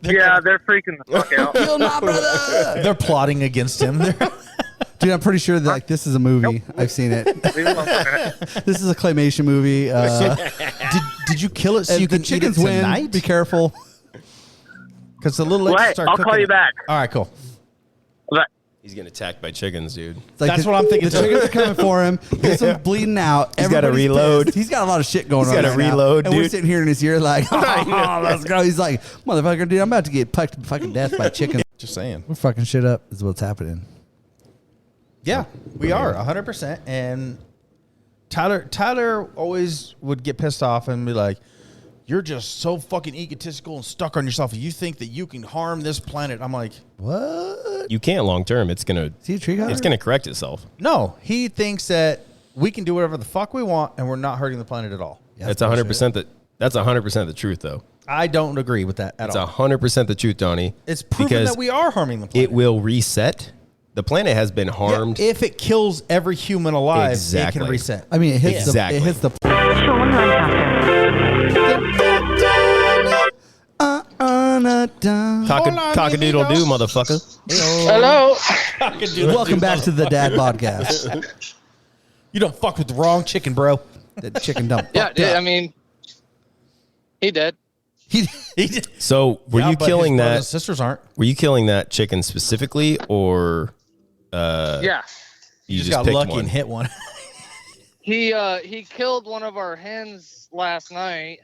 Yeah, they're freaking the fuck out. Kill my brother. They're plotting against him. Dude, I'm pretty sure that like this is a movie. I've seen it. Leave it alone for a minute. This is a claymation movie. did you kill it so and you the can eat it chickens win. tonight? Be careful. Because the little ladies Wait, start I'll cooking call you it. back. All right, cool. But He's getting attacked by chickens, dude. It's like That's what I'm thinking The too. chickens are coming for him. He's bleeding out. He's gotta Everybody's reload. pissed. He's got a lot of shit going He's on. gotta right now. reload, And we're dude. sitting here in his ear like, oh, let's go. He's like, motherfucker, dude, I'm about to get pucked to fucking death by chickens. Just saying. We're fucking shit up. Is what's happening. Yeah, we are 100%. And Tyler always would get pissed off and be like, "You're just so fucking egotistical and stuck on yourself. You think that you can harm this planet." I'm like, "What?" You can't long term. It's gonna correct itself. No, he thinks that we can do whatever the fuck we want and we're not hurting the planet at all. Yeah, That's 100%. That's 100% the truth, though. I don't agree with that at It's all. 100% the truth, Donnie. It's proven because that we are harming the planet. it will reset. The planet has been harmed. Yeah, if it kills every human alive, Exactly. it can reset. I mean, it hits Exactly. the. It hits the. Cock-a-doodle do, motherfucker. Hello. Welcome back to the Dad Podcast. You don't fuck with the wrong chicken, bro. The chicken dump. Yeah, I mean, he did. He did. So, were Yeah, you but killing his brothers that? and sisters aren't. Were you killing that chicken specifically, or Yeah. you just just got picked lucky one? and hit one. He killed one of our hens last night.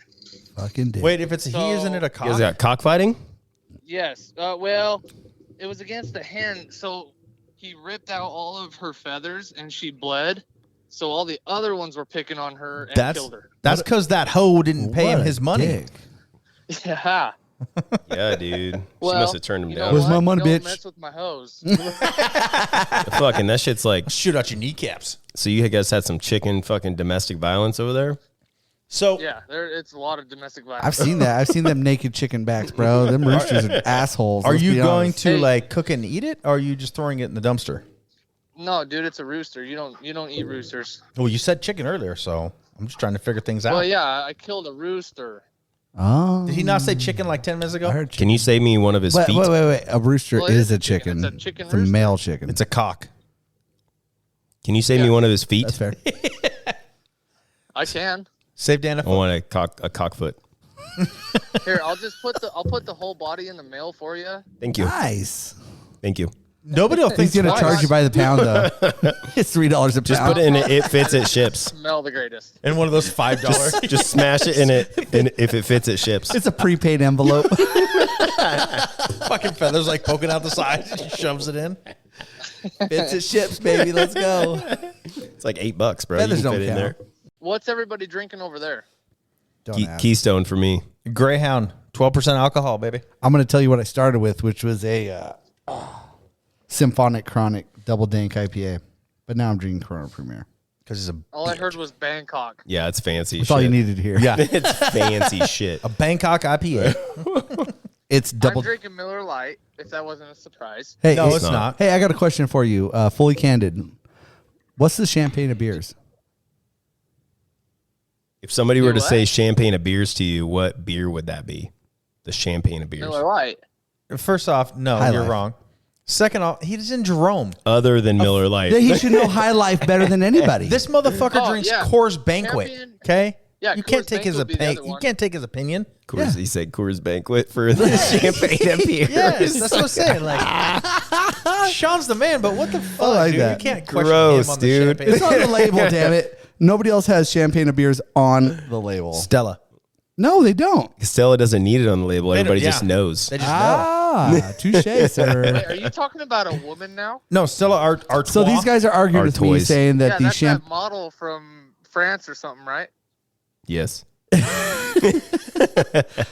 Fucking dick. Wait, if it's a he, isn't it a You cock? guys got cockfighting? Yes. Well, it was against the hen, so he ripped out all of her feathers and she bled. So all the other ones were picking on her and killed her. That's because that hoe didn't pay him What a his money. dick. Yeah. Yeah, dude. Well, she must have turned him you know down. Where's my what? money, Don't bitch? mess with my hose. Fucking that shit's like. Shoot out your kneecaps. So you guys had some chicken fucking domestic violence over there? So Yeah, it's a lot of domestic violence. I've seen that. I've seen them naked chicken backs, bro. Them roosters are assholes. are let's you be going honest. to Hey. like cook it and eat it, or are you just throwing it in the dumpster? No, dude, it's a rooster. You don't eat roosters. Well, you said chicken earlier, so I'm just trying to figure things out. Well, yeah, I killed a rooster. Oh. Did he not say chicken like 10 minutes ago? I heard Can you save me one of his Wait, feet? wait. A rooster Well, it is is a a chicken. chicken. It's a chicken It's a rooster. male chicken. It's a cock. Can you save me one of his feet? That's fair. I can. Save Dan a I phone. want a cock foot. Here, I'll put the whole body in the mail for you. Thank you. Nice. Thank you. Nobody will think He's gonna twice. charge you by the pound though. It's $3 a Just pound. put it in it fits, it ships. Smell the greatest. in one of those $5. Just smash it in it, and if it fits, it ships. It's a prepaid envelope. Fucking feathers like poking out the side. He shoves it in. Fits it ships, baby. Let's go. It's like $8, bro. Feathers You can don't fit it in count. there. What's everybody drinking over there? Don't ask. Keystone for me. Greyhound, 12% alcohol, baby. I'm going to tell you what I started with, which was a Symphonic Chronic Double Dank IPA. But now I'm drinking Corona Premier. Because he's a All I heard was Bangkok. Yeah, it's fancy. That's shit. all you needed to hear. yeah, It's fancy shit. a Bangkok IPA. It's double. I'm drinking Miller Lite, if that wasn't a surprise. Hey, No, hey, it's not. Hey, I got a question for you. Fully candid. What's the champagne of beers? If somebody were to what? say champagne of beers to you, what beer would that be? The champagne of beers. Miller Lite. First off, no, High you're Life. wrong. Second off, he's in Jerome. Other than Miller Lite. Yeah, he should know High Life better than anybody. This motherfucker Oh, drinks yeah. Coors Banquet. Champion- Okay, Yeah, you can't Coors take his Banquet would be the opinion. other You one. can't take his opinion. Coors, he said Coors Banquet for the champagne of beers. Yes, that's what I'm saying. Like, Sean's the man, but what the fuck, like dude? that. You can't question Gross, him on the dude. champagne. It's on the label, damn it. Nobody else has champagne of beers on the label. Stella. No, they don't. Stella doesn't need it on the label. They don't- Everybody just yeah. knows. They just know. Ah, touche, sir. Wait, are you talking about a woman now? No, Stella Artois. So these guys are arguing with me, Artois. saying that Yeah, the that's that champagne. model from France or something, right? Yes.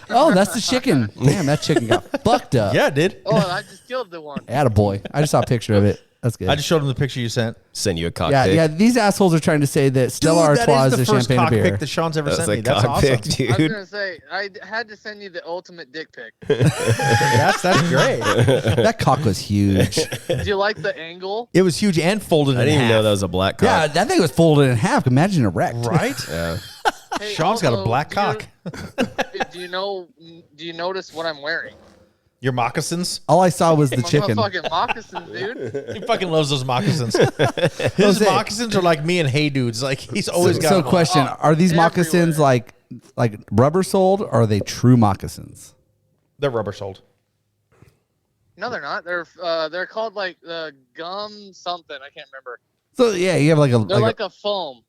Oh, that's the chicken. Damn, that chicken got fucked up. Yeah, dude. Oh, I just killed the one. Attaboy. I just saw a picture of it. That's good. I just showed him the picture you sent. Send you a cock yeah, pic. yeah. These assholes are trying to say that Stella Dude, Artois that is is a the first champagne of cock beer. pic that Sean's ever That's sent a me. That's cock awesome. pic, I was dude. gonna say I had to send you the ultimate dick pic. That's great. That cock was huge. Do you like the angle? It was huge and folded I in didn't even half. know that was a black cock. Yeah, that thing was folded in half. Imagine erect. Right? Yeah. Hey, Sean's got a also, black do you- cock. Do you notice what I'm wearing? Your moccasins? All I saw was the My chicken. fucking moccasins, dude. He fucking loves those moccasins. His Jose. moccasins are like me and Hey Dudes. Like, he's always got So, them on. question: are these moccasins everywhere. like rubber soled, or are they true moccasins? They're rubber soled. No, they're not. They're called like the gum something. I can't remember. So yeah, you have like a. They're like like a foam.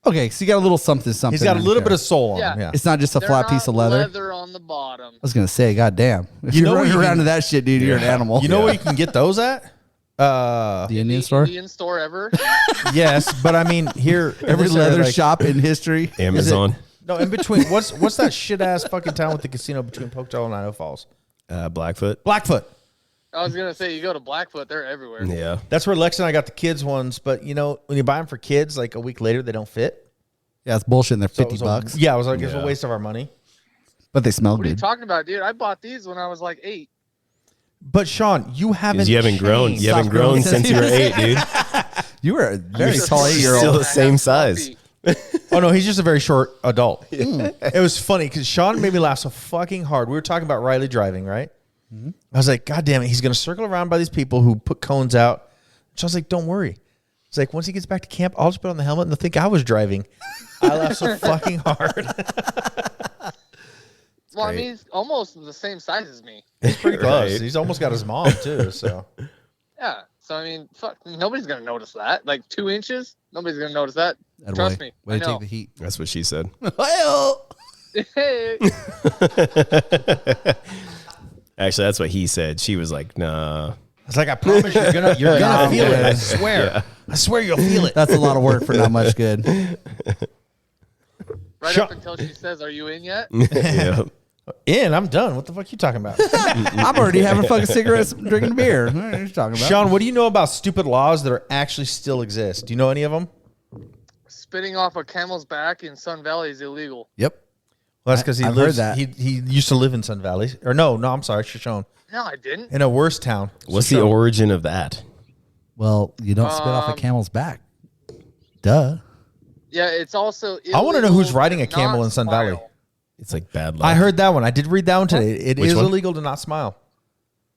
okay, so you got a little something. He's got a in little there. bit of soul on him. Yeah. Yeah. It's not just a They're flat not piece of leather. Leather on the bottom. I was gonna say, God damn, if You you're know running where you around can- to that shit, dude, you're an animal. You know where you can get those at? The Indian store? Indian store ever. Yes, but I mean here Every leather shop in history. Amazon. No, in between. What's that shit ass fucking town with the casino between Pocatello and Idaho Falls? Blackfoot. Blackfoot. I was gonna say you go to Blackfoot, they're everywhere. Yeah. That's where Lex and I got the kids ones. But you know, when you buy them for kids, like a week later, they don't fit. Yeah, it's bullshit. And they're So it $50 was bucks. Yeah, it was like it's Yeah. a waste of our money. But they smell What are you good. talking about, dude? I bought these when I was like 8. But Sean, you haven't. You haven't grown. changed. You haven't grown since you were 8, dude. You were a very You're tall still 8-year-old. the same size. Oh no, he's just a very short adult. It was funny because Sean made me laugh so fucking hard. We were talking about Riley driving, right? I was like, God damn it, he's gonna circle around by these people who put cones out. Sean's like, don't worry. He's like, once he gets back to camp, I'll just put on the helmet and they'll think I was driving. I laughed so fucking hard. Well, I mean, he's almost the same size as me. It's pretty close. Right. He's almost got his mom too. So Yeah. So I mean, fuck, nobody's gonna notice that. Like 2 inches, nobody's gonna notice that. Trust me. Way I to know. take the heat. That's what she said. Hey. Actually, that's what he said. She was like, nah. it's like, I promise you're gonna feel it. I swear. I swear you'll feel it. That's a lot of work for not much good. Right Shut- up until she says, "Are you in yet?" Yeah. I'm done. What the fuck you talking about? I'm already having fucking cigarettes, drinking beer. What are you talking about? Sean, what do you know about stupid laws that are actually still exist? Do you know any of them? Spitting off a camel's back in Sun Valley is illegal. Yep. Well, that's because he I've heard lives. that. He used to live in Sun Valley, or no, I'm sorry, Shoshone, No, I didn't. in a worse town. What's the Shoshone. origin of that? Well, you don't spit off a camel's back. Duh. Yeah, it's also. I want to know who's illegal riding a to camel not in Sun Valley. smile. It's like bad luck. I heard that one. I did read that one today. It Which is one? illegal to not smile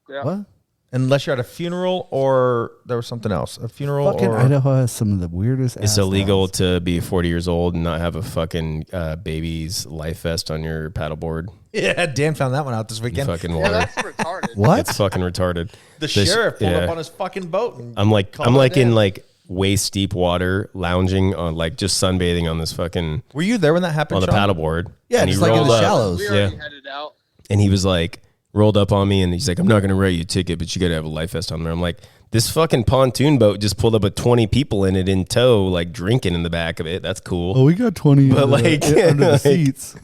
Yeah. What? unless you're at a funeral or there was something else. A funeral Fucking or Idaho has some of the weirdest. It's ass illegal laws. to be 40 years old and not have a fucking baby's life vest on your paddleboard. yeah. Dan found that one out this You weekend. fucking Yeah, water. that's retarded. What? It's fucking retarded. The sheriff pulled yeah. up on his fucking boat. And I'm like called I'm it like in Dan. like waist deep water, lounging on like just sunbathing on this fucking Were you there when that happened? on the Sean? paddleboard. Yeah, and just like in the rolled up. shallows. We Yeah. already headed out. And he was like rolled up on me and he's like, I'm not gonna write you a ticket, but you gotta have a life vest on there. I'm like, this fucking pontoon boat just pulled up with 20 people in it in tow, like drinking in the back of it. That's cool. Oh, we got 20 But like- under the like- seats.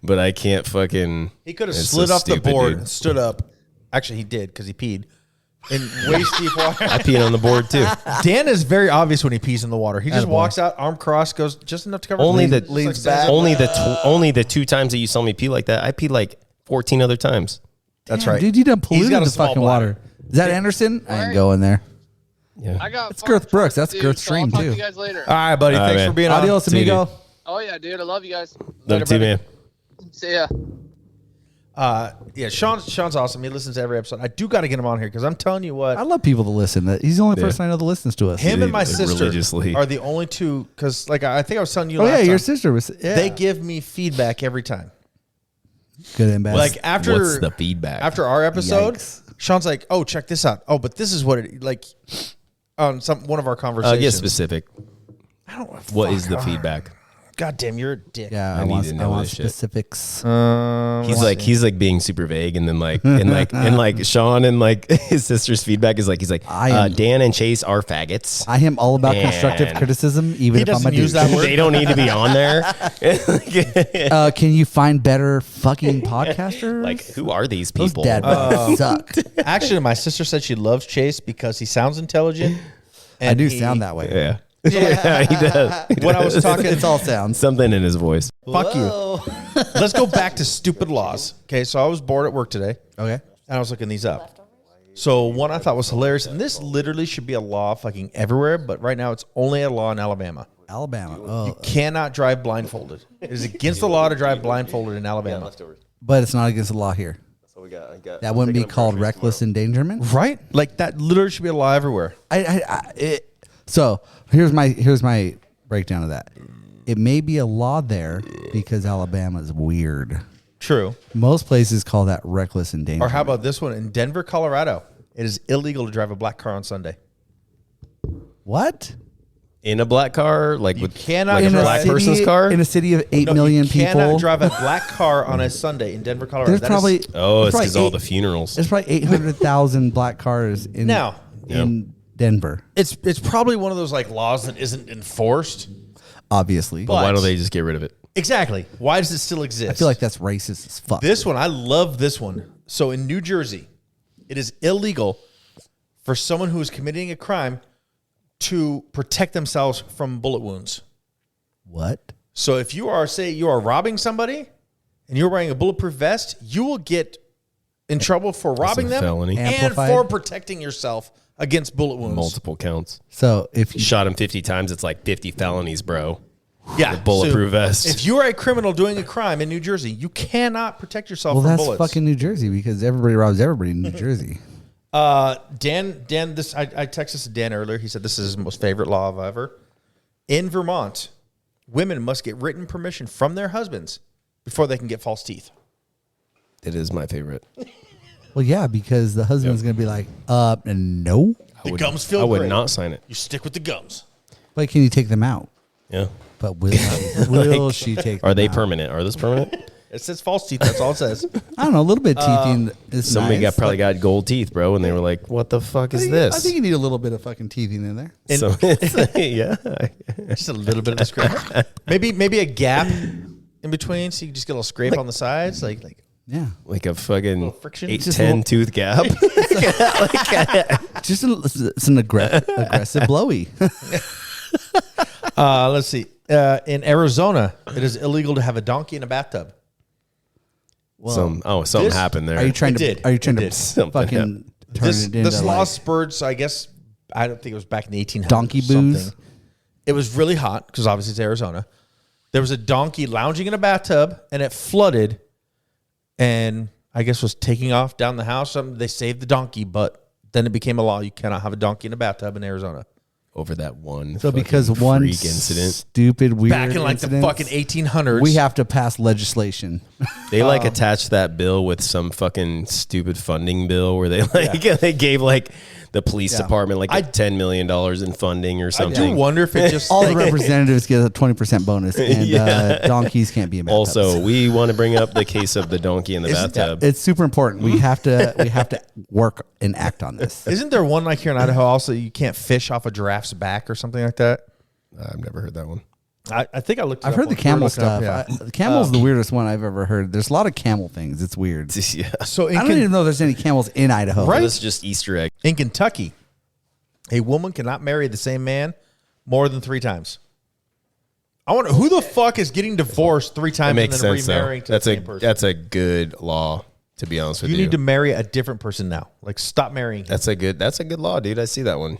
But I can't fucking He could have It's slid so off the stupid, board dude. and stood up. Actually, he did because he peed in waist deep water. I peed on the board too. Dan is very obvious when he pees in the water. He just Attaboy. walks out, arm crossed, goes just enough to cover. Only leans- the leans back. only the 2 times that you saw me pee like that, I peed like 14 other times. That's Damn, right. Dude, you done He's polluted got a the small fucking bladder. water. Is that Anderson? I ain't going there. Yeah. I got. That's Girth Brooks. That's dude, Girth so Stream, I'll talk too. to you guys later. All right, buddy. All right, Thanks man. for being on. Adios, See you, amigo. Oh yeah, dude. I love you guys. Love you too, man. See ya. Yeah, Sean's awesome. He listens to every episode. I do got to get him on here because I'm telling you what, I love people to listen. He's the only Yeah. person I know that listens to us. him and my Like, sister religiously. are the only two. Because like I think I was telling you. Oh, last yeah, your time, sister was. Yeah. They give me feedback every time. good and bad. Like after What's the feedback? after our episode, Yikes. Sean's like, "Oh, check this out. Oh, but this is what it like." On one of our conversations. get specific. I don't. What is fuck. the feedback? God damn, you're a dick. Yeah, I I need want, to I know want this shit. specifics. He's like being super vague, and then like Sean and like his sister's feedback is like he's like I am- Dan and Chase are faggots. I am all about Man. constructive criticism, even He if I'm a doesn't use douche. that word. They don't need to be on there. Can you find better fucking podcasters? Like, who are these Those people? dad bods suck. Actually, my sister said she loves Chase because he sounds intelligent. I and do he- sound that way. Yeah. Yeah, he does. When I was talking, It's all sounds. Something in his voice. fuck you. Let's go back to stupid laws. Okay, so I was bored at work today, Okay. and I was looking these up. So one I thought was hilarious, and this literally should be a law fucking everywhere, but right now it's only a law in Alabama. Alabama. Oh, Cannot drive blindfolded. It is against the law to drive blindfolded in Alabama. but it's not against the law here. That wouldn't be called reckless endangerment. Right? Like that literally should be a law everywhere. So here's my breakdown of that. It may be a law there because Alabama is weird. True. Most places call that reckless endangerment. Or how about this one? In Denver, Colorado, it is illegal to drive a black car on Sunday. what? In a black car, like with cannot like a drive- black person's car. in a city of 8 No, million you cannot people? drive a black car on a Sunday in Denver, Colorado. There's That is- probably Oh, it's there's because all probably the funerals. There's probably 800,000 black cars in. Now, in Denver, It's probably one of those like laws that isn't enforced. obviously. But why don't they just get rid of it? Exactly. Why does it still exist? I feel like that's racist as fuck. This one, I love this one. So in New Jersey, it is illegal for someone who is committing a crime to protect themselves from bullet wounds. What? So if you are, say, you are robbing somebody and you're wearing a bulletproof vest, you will get in trouble for robbing them felony. and Amplified. for protecting yourself against bullet wounds. Multiple counts. So if You you shot him 50 times, it's like 50 felonies, bro. Yeah, bulletproof vest. If you are a criminal doing a crime in New Jersey, you cannot protect yourself well, from that's bullets. fucking New Jersey because everybody robs everybody in New Jersey. Dan, this I texted this to Dan earlier. He said this is his most favorite law of ever. In Vermont, women must get written permission from their husbands before they can get false teeth. It is my favorite. Well, yeah, because the husband's gonna be like, no. The gums feel I would great. not sign it. You stick with the gums. But can you take them out? Yeah. But will she take? Are them they out? permanent? Are those permanent? It says false teeth. That's all it says. I don't know. A little bit teething is Somebody nice. probably got gold teeth, bro, and they were like, "What the fuck is this?" I think you need a little bit of fucking teething in there. So, yeah. Just a little bit of a scrape. Maybe a gap in between, so you just get a little scrape on the sides, like Yeah, Like a fucking friction. 8-10 tooth gap. just it's an aggressive blowy. Let's see. In Arizona, it is illegal to have a donkey in a bathtub. Something this- happened there. Are you trying It to? did. Are you trying It to did. Something fucking happened. turn This, it into this law like spurred, so I guess, I don't think it was back in the 1800s. donkey or something. booze? It was really hot because obviously it's Arizona. There was a donkey lounging in a bathtub and it flooded and I guess was taking off down the house. They saved the donkey, but then it became a law. You cannot have a donkey in a bathtub in Arizona. Over that one. So because fucking one freak incident, stupid weird Back in like incident, the fucking 1800s. we have to pass legislation. they like attached that bill with some fucking stupid funding bill where they like they gave like the police department like $10 million in funding or I something. do wonder if it just All the like, representatives get a 20 bonus, and donkeys can't be in bathtubs. Also, we want to bring up the case of the donkey in the bathtub. it's super important. We have to work and act on this. Isn't there one like here in Idaho also you can't fish off a giraffe's back or something like that? I've never heard that one. I think I looked it I've up heard the once. camel We were looking stuff. up, The camel's the weirdest one I've ever heard. There's a lot of camel things. It's weird. Yeah. So I don't even know there's any camels in Idaho. Right? This is just Easter egg. in Kentucky, a woman cannot marry the same man more than 3 times. I wonder who the fuck is getting divorced 3 That times and makes then sense though. remarrying to That's the a same person. that's a good law, to be honest with you. You need to marry a different person now. Like stop marrying him. That's a good law, dude. I see that one.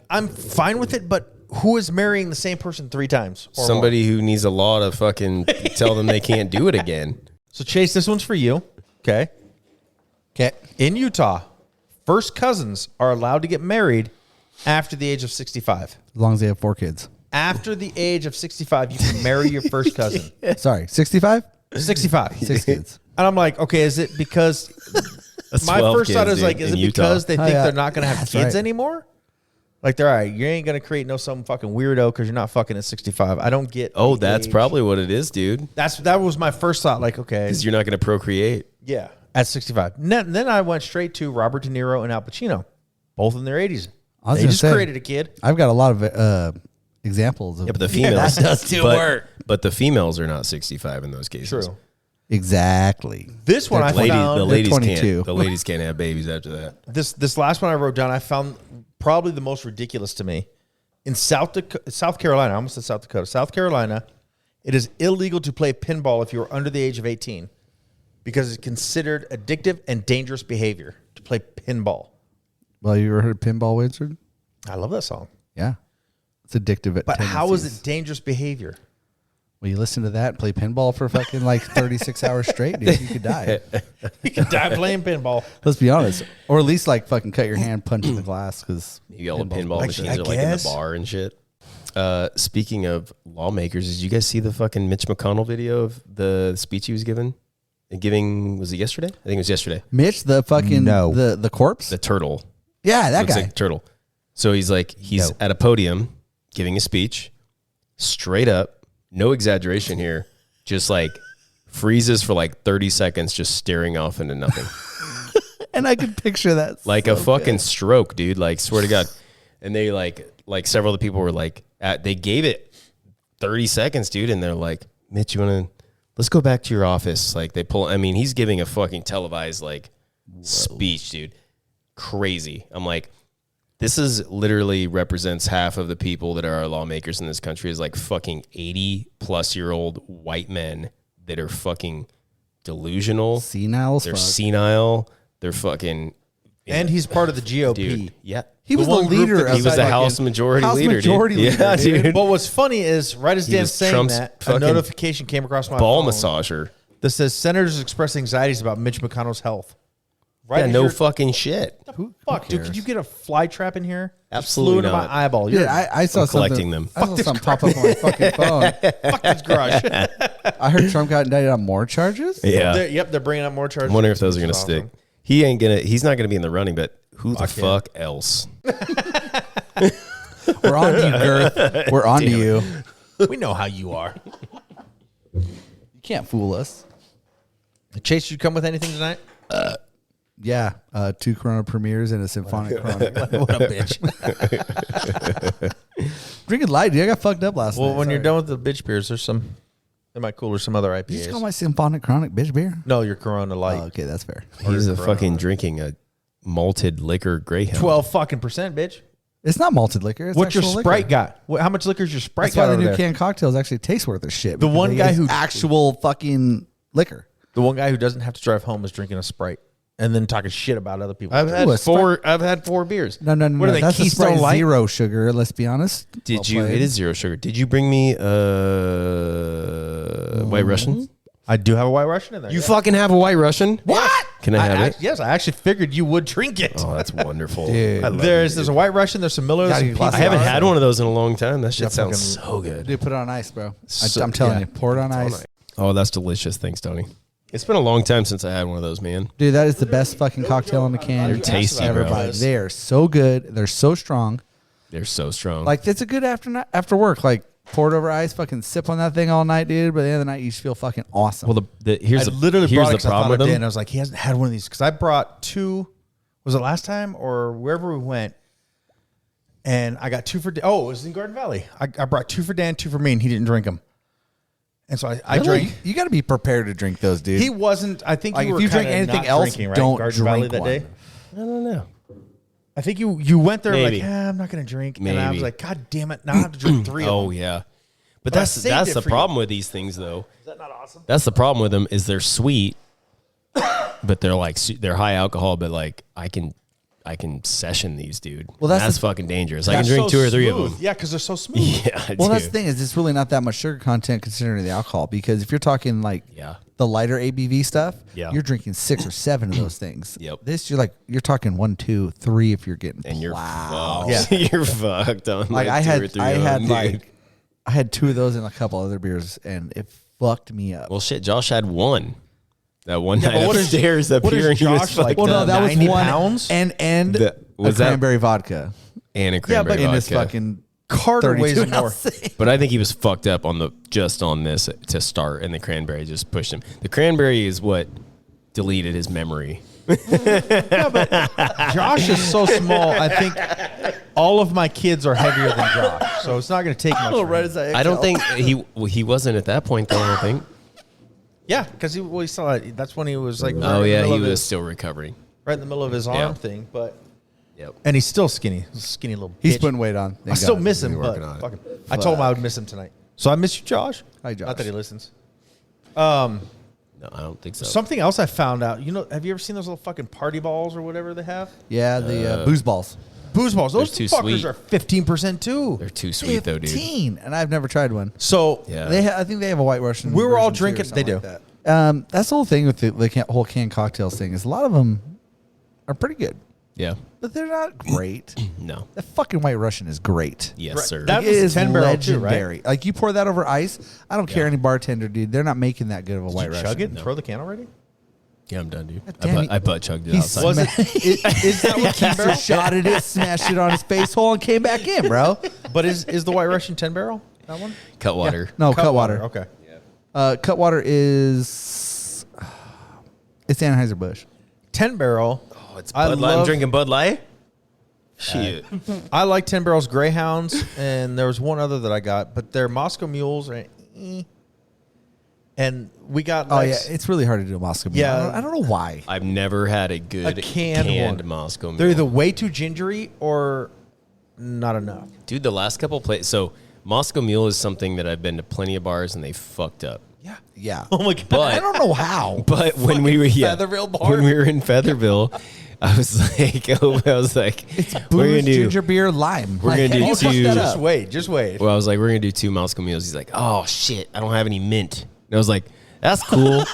I'm fine with it, but who is marrying the same person 3 times? Or Somebody who needs a law to fucking tell them they can't do it again. more? So Chase, this one's for you. Okay. In Utah, first cousins are allowed to get married after the age of 65. As long as they have 4 kids. After the age of 65, you can marry your first cousin. Sorry, 65? 65. 6 kids. And I'm like, okay, is it because That's my 12 first thought kids, is like, dude, is in it Utah. because they think yeah. they're not going to have That's kids right. anymore? Like they're all right, you ain't going to create some fucking weirdo because you're not fucking at 65. I don't get. Oh, the that's age. probably what it is, dude. That was my first thought. Like, okay, Because you're not going to procreate. yeah, at 65. Then I went straight to Robert De Niro and Al Pacino, both in their 80s. I was They gonna just say, created a kid. I've got a lot of examples of Yeah, but the females that does too work. But the females are not 65 in those cases. True. Exactly. This one I The found. ladies 22. can't. The ladies can't have babies after that. This last one I wrote down, I found probably the most ridiculous to me. In South Carolina, I almost said South Dakota, South Carolina, it is illegal to play pinball if you are under the age of 18 because it's considered addictive and dangerous behavior to play pinball. Well, you ever heard of Pinball Wizard? I love that song. Yeah. It's addictive. But how is it dangerous behavior? Well, you listen to that and play pinball for fucking like 36 hours straight, dude. You could die. You can die playing pinball. Let's be honest. Or at least like fucking cut your hand punching the glass because You got all the pinball Like, machines I are like in the guess. bar and shit. Speaking of lawmakers, did you guys see the fucking Mitch McConnell video of the speech he was giving? Was it yesterday? I think it was yesterday. Mitch, the fucking the corpse. The turtle. Yeah, that Looks guy. like a turtle. So he's at a podium giving a speech, straight up, no exaggeration here, just like freezes for like 30 seconds, just staring off into nothing. And I can picture that. Like so a fucking good. stroke, dude. Like, swear to God. And they like several of the people were like, they gave it 30 seconds, dude. And they're like, Mitch, let's go back to your office. Like he's giving a fucking televised like speech, dude. Crazy. I'm like, this is literally represents half of the people that are our lawmakers in this country is like fucking 80-plus-year-old white men that are fucking delusional. Senile as They're fuck. senile. They're fucking. And he's part of the GOP. Dude, yeah. He was the one group leader. that Of He was the fucking- House majority leader, majority dude. leader, Yeah, dude. dude. But what's funny is, right as He Dan's was saying Trump's that, a fucking notification came across my Ball phone massager. that says senators express anxieties about Mitch McConnell's health. Right Yeah, as no you're- fucking shit. Fuck, dude, cares? could you get a fly trap in here? Absolutely Just flew into not. my eyeball. Dude, You're, I saw I'm something. collecting them. I saw something pop up on my fucking phone. fuck this garage. I heard Trump got indicted on more charges. Yeah. They're bringing up more charges. I'm wondering if those are going to Which is stick. He's not going to be in the running, but who the fuck else? We're on to you, Girth. We're on to you. awesome. We know how you are. You can't fool us. Chase, you come with anything tonight? Yeah, 2 Corona premieres and a symphonic Corona. What a bitch. Drinking light, dude. I got fucked up last night. Well, when you're Sorry. done with the bitch beers, they might cool or some other Did you just IPAs. call my symphonic chronic bitch beer? No, your Corona Light. Oh, okay, that's fair. He's a fucking drinking a malted liquor Greyhound. 12 fucking percent, bitch. It's not malted liquor. It's What's your actual Sprite liquor. got? How much liquor's your Sprite That's why got the over new there? canned cocktails actually taste worth a shit. The because one they guy use who- actual fucking liquor. The one guy who doesn't have to drive home is drinking a Sprite and then talking shit about other people. I've had Ooh, a four beers. No. What are they, That's a Keystone Sprite Light? Zero sugar. Let's be honest. Did Well you? played. It is 0 sugar. Did you bring me White Russian? I do have a White Russian in there. You fucking have a White Russian? What? Can I have it? Yes, I actually figured you would drink it. Oh, that's wonderful. Dude. I love There's it. a White Russian. There's some Miller. Gotta Some get Peach. I haven't Awesome. had one of those in a long time. That shit Yeah, sounds fucking- so good. Dude, put it on ice, bro. So- I'm telling yeah. you, pour it on ice. Oh, that's delicious. Thanks, Tony. It's been a long time since I had one of those, man. Dude, that is the best fucking cocktail in the can. They're tasty, ever bro. buy. They are so good. They're so strong. They're so strong. Like, it's a good after work. Like, pour it over ice, fucking sip on that thing all night, dude. But at the end of the night, you just feel fucking awesome. well, here's I literally here's brought the it 'cause I problem thought with of Dan. them. I was like, he hasn't had one of these because I brought 2. Was it last time or wherever we went? And I got 2 for. Oh, it was in Garden Valley. I brought 2 for Dan, 2 for me, and he didn't drink them. And so I drank. You got to be prepared to drink those, dude. He wasn't. I think Like, you if were you drink kinda anything not else, drinking, right? don't Garden Valley drink that one. day. I don't know. I think you went there Maybe. like, I'm not going to drink. And I was Maybe. like, God damn it. Now I have to drink 3 of Oh them. yeah, but I that's saved it the for you. problem with these things, though. Is that not awesome? That's the problem with them is they're sweet, but they're like they're high alcohol. But like I can session these, dude. Well, that's the- fucking dangerous. I can They're drink so 2 or 3 of smooth. them. Yeah, because they're so smooth. Yeah, Well, that's dude. the thing is, it's really not that much sugar content considering the alcohol. Because if you're talking like Yeah. the lighter ABV stuff, Yeah. you're drinking 6 or 7 of those things. Yep. This you're talking 1, 2, 3 if you're getting And you're wow. fucked. You're fucked on Like like 2 or 3 I of had them, like dude. I had 2 of those and a couple other beers, and it fucked me up. Well, shit. Josh had 1. That one Yeah, night but what is- upstairs up what here, is and he was Josh like? fucked well, no, up. that was 90 one pounds? and The- was a that- cranberry vodka and a cranberry in his vodka. fucking Carter weighs 32 more. ounce thing. But I think he was fucked up on this to start, and the cranberry just pushed him. The cranberry is what deleted his memory. Josh is so small. I think all of my kids are heavier than Josh, so it's not going to take much. for him. I don't think he wasn't at that point though. I think. Yeah, because he saw it. That's when he was like. Oh right in the yeah, middle he of was his- still recovering. right in the middle of his Yeah. arm thing, but Yep. and he's still skinny. He's a skinny little. He's bitch. putting weight on. I Thank still God. miss him, He's but working on it. fuck him. I told him I would miss him tonight. So I miss you, Josh. Hi, Josh. Not that he listens. No, I don't think so. Something else I found out. You know, have you ever seen those little fucking party balls or whatever they have? Yeah, the booze balls. Booze balls. Those too fuckers sweet. are 15% too. They're too sweet though, dude. 15, and I've never tried one. So Yeah. I think they have a White Russian. We were all version, too, or drinking- they something do. like that. That's the whole thing with the whole canned cocktails thing is a lot of them are pretty good, Yeah. but they're not great. No. The fucking White Russian is great. Yes, Right. sir. That It was is 10 barrel too, right? legendary. Like you pour that over ice. I don't care any bartender, dude. They're not making that good of a White Did you Russian. chug it and throw the can already? yeah, I'm done, dude. damn, I butt chugged it He outside. Was it? Is that what 10 barrel? shotted it, smashed it on his face hole, and came back in, bro. But is the White Russian 10 barrel? That one? Cutwater. No, Cutwater. Okay. Cutwater is it's Anheuser-Busch. 10 barrel it's I Bud Light. I'm love- drinking Bud Light. Shit. I like 10 Barrels Greyhounds, and there was one other that I got, but they're Moscow Mules. And we got Oh, Lex- yeah. It's really hard to do a Moscow Mule. Yeah. I don't know why. I've never had a good canned one. Moscow Mule. They're either way too gingery or not enough. Dude, the last couple places. So Moscow Mule is something that I've been to plenty of bars and they fucked up. Yeah. Yeah. Oh my god. But I don't know how. But when we were Featherville bar. when we were in Featherville, I was like, It's we're booze, gonna do. ginger beer, lime. We're gonna do how you fuck two- that Just up? wait. Just wait. Well, I was like, we're gonna do 2 Moscow Mules. He's like, oh shit, I don't have any mint. And I was like, that's cool.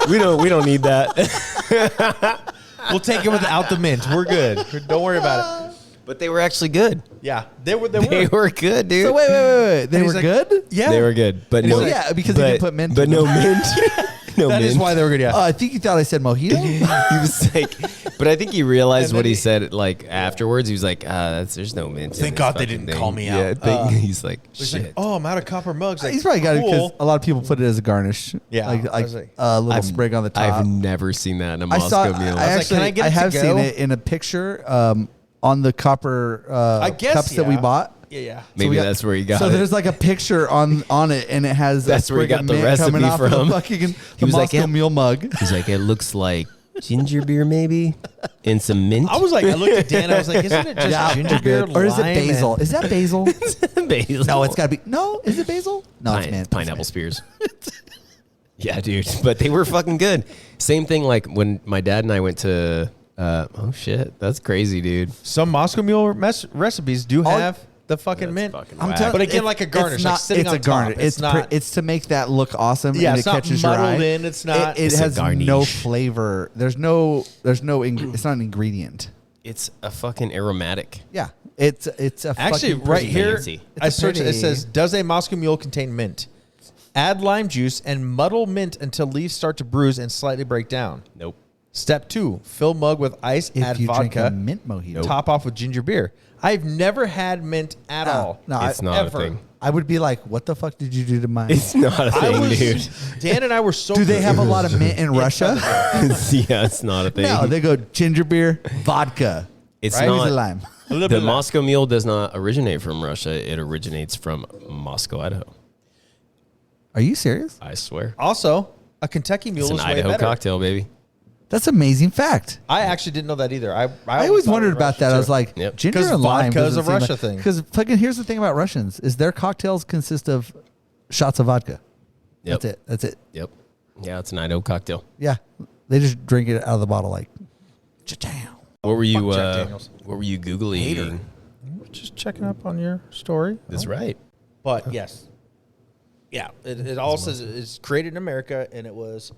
we don't need that. We'll take it without the mint. We're good. Don't worry about it. But they were actually good. Yeah. They were. They were good, dude. So wait. They And were he's like, good? Yeah. They were good, but Well, no. yeah, because they but, didn't put mint But in no them. mint. No That mint. is why they were good. Yeah. I think you thought I said mojito. He was like, but I think he realized And what then he he- said like afterwards. He was like, there's no mint. in Thank this God they fucking didn't thing. call me Yeah, out. he's like, He's shit. like, oh, I'm out of copper mugs. Like, He's probably got it because cool. a lot of people put it as a garnish. Yeah, like I was like- a little sprig on the top. I've never seen that in a I Moscow saw. meal. I like, actually, "Can I get it to have go?" seen it in a picture on the copper guess, cups that we yeah. bought. Yeah. Maybe we got- that's where he got So it. there's like a picture on it, and it has That's a where he sprig got of the mint recipe coming off of from. the fucking He the was like, Moscow yeah. Mule mug. He's like, it looks like ginger beer maybe and some mint. I was like, I looked at Dan. I was like, isn't it just ginger beer, or is it lime, basil? and- Is that basil? basil. No, it's got to be. No, is it basil? No, it's mint. Pineapple spears. Yeah, dude. But they were fucking good. Same thing like when my dad and I went to oh shit, that's crazy, dude. Some Moscow Mule recipes do have the fucking That's mint. fucking I'm whack. telling But again, it's- like a garnish, it's like not, sitting it's on a garnish. top. It's not. it's to make that look awesome. Yeah, and it's it not catches your muddled eye. in, it's not- It It's a has no garnish. flavor. It's not an ingredient. It's a fucking aromatic. Yeah, it's a Actually, fucking right pretty. here, fancy. I It's a searched. It pretty- says, "Does a Moscow Mule contain mint? Add lime juice and muddle mint until leaves start to bruise and slightly break down. Nope. Step 2: fill mug with ice. If add you drink vodka. a mint mojito, Top off with ginger beer. I've never had mint at all. no, It's not ever. a thing. I would be like, "What the fuck did you do to mine?" It's not a I thing, was, dude. Dan and I were so. Do they have a lot of mint in Russia? Yeah, it's not a thing. No, they go ginger beer, vodka, it's Right? with not. the lime. A little The bit of- Moscow Mule does not originate from Russia. It originates from Moscow, Idaho. Are you serious? I swear. Also, a Kentucky Mule It's an is way Idaho better. cocktail, baby. That's an amazing fact. I actually didn't know that either. I I always always thought it wondered was about Russian, that. I too. was like, Yep. ginger 'Cause and lime vodka is a doesn't seem Russia like- thing. Because fucking here's the thing about Russians is their cocktails consist of shots of vodka. Yep. That's it. That's it. Yep. Yeah, it's an Idaho cocktail. Yeah, they just drink it out of the bottle like, cha-chow. What were you? Fuck Jack Daniels. What were you googling? Just checking up on your story. That's right. But yes, yeah, it all says it's created in America, and it was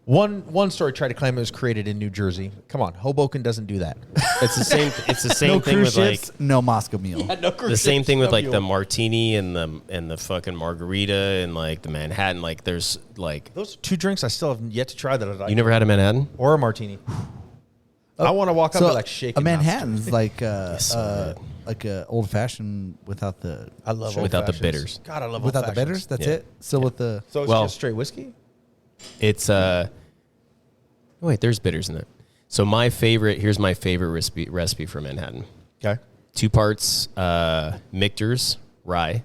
one story tried to claim it was created in New Jersey. Come on, Hoboken doesn't do that. It's the same. It's the same No thing cruise with like ships, no Moscow Mule. the same thing with like the martini and the fucking margarita and like the Manhattan. Like there's like Those are two drinks I still have yet to try that I like. you never had a Manhattan. Or a martini. I want to walk up So and like shake a Manhattan's like a old fashioned without the I love Without the old-fashions. bitters. God, I love without the old-fashions. bitters. That's Yeah. it. Still with the So it's Well- just straight whiskey. It's wait, there's bitters in it. So my favorite here's my favorite recipe for Manhattan. Okay. 2 parts Michter's rye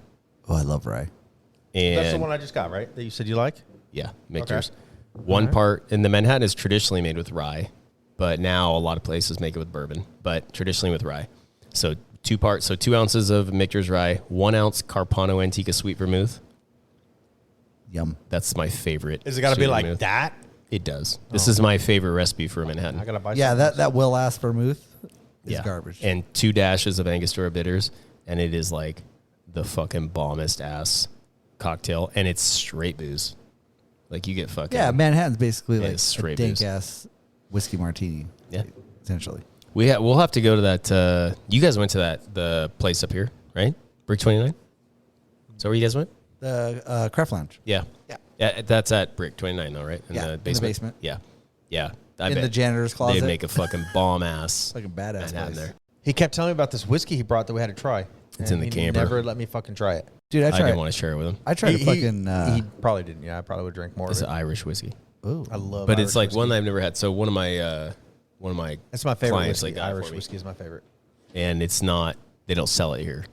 oh, I love rye. and That's the one I just got, right? That you said you like? yeah, Michter's. One part, and the Manhattan is traditionally made with rye, but now a lot of places make it with bourbon, but traditionally with rye. So 2 parts, so 2 ounces of Michter's rye, 1 ounce Carpano Antica sweet vermouth. Yum. That's my favorite. Is it got to be sweet like vermouth. that? It does. This is my favorite recipe for a Manhattan. I gotta buy. Yeah, some. that will ass vermouth is garbage. And 2 dashes of Angostura bitters, and it is like the fucking bombest ass cocktail, and it's straight booze. Like you get fucking Yeah, Manhattan's basically Yeah, like it's a straight dank booze. ass whiskey martini. Yeah. Essentially. We'll have to go to that. You guys went to the place up here, right? Brick 29. Is that where you guys went? The Craft Lounge. Yeah. Yeah, that's at Brick 29 though, right? Yeah, in the basement. Yeah. Yeah. I In bet the janitor's closet. They'd make a fucking bomb ass Fucking badass Manhattan place. there. He kept telling me about this whiskey he brought that we had to try. It's And in the he camper. Never let me fucking try it. Dude, I I tried. didn't want to share it with him. I tried to fucking. He probably didn't. Yeah, I probably would drink more It's of an it. Irish whiskey. Ooh. I love. But Irish it's like one whiskey. that I've never had. So one of my One of my That's my favorite clients, whiskey. like, got it Irish for me. whiskey is my favorite. And it's not. They don't sell it here.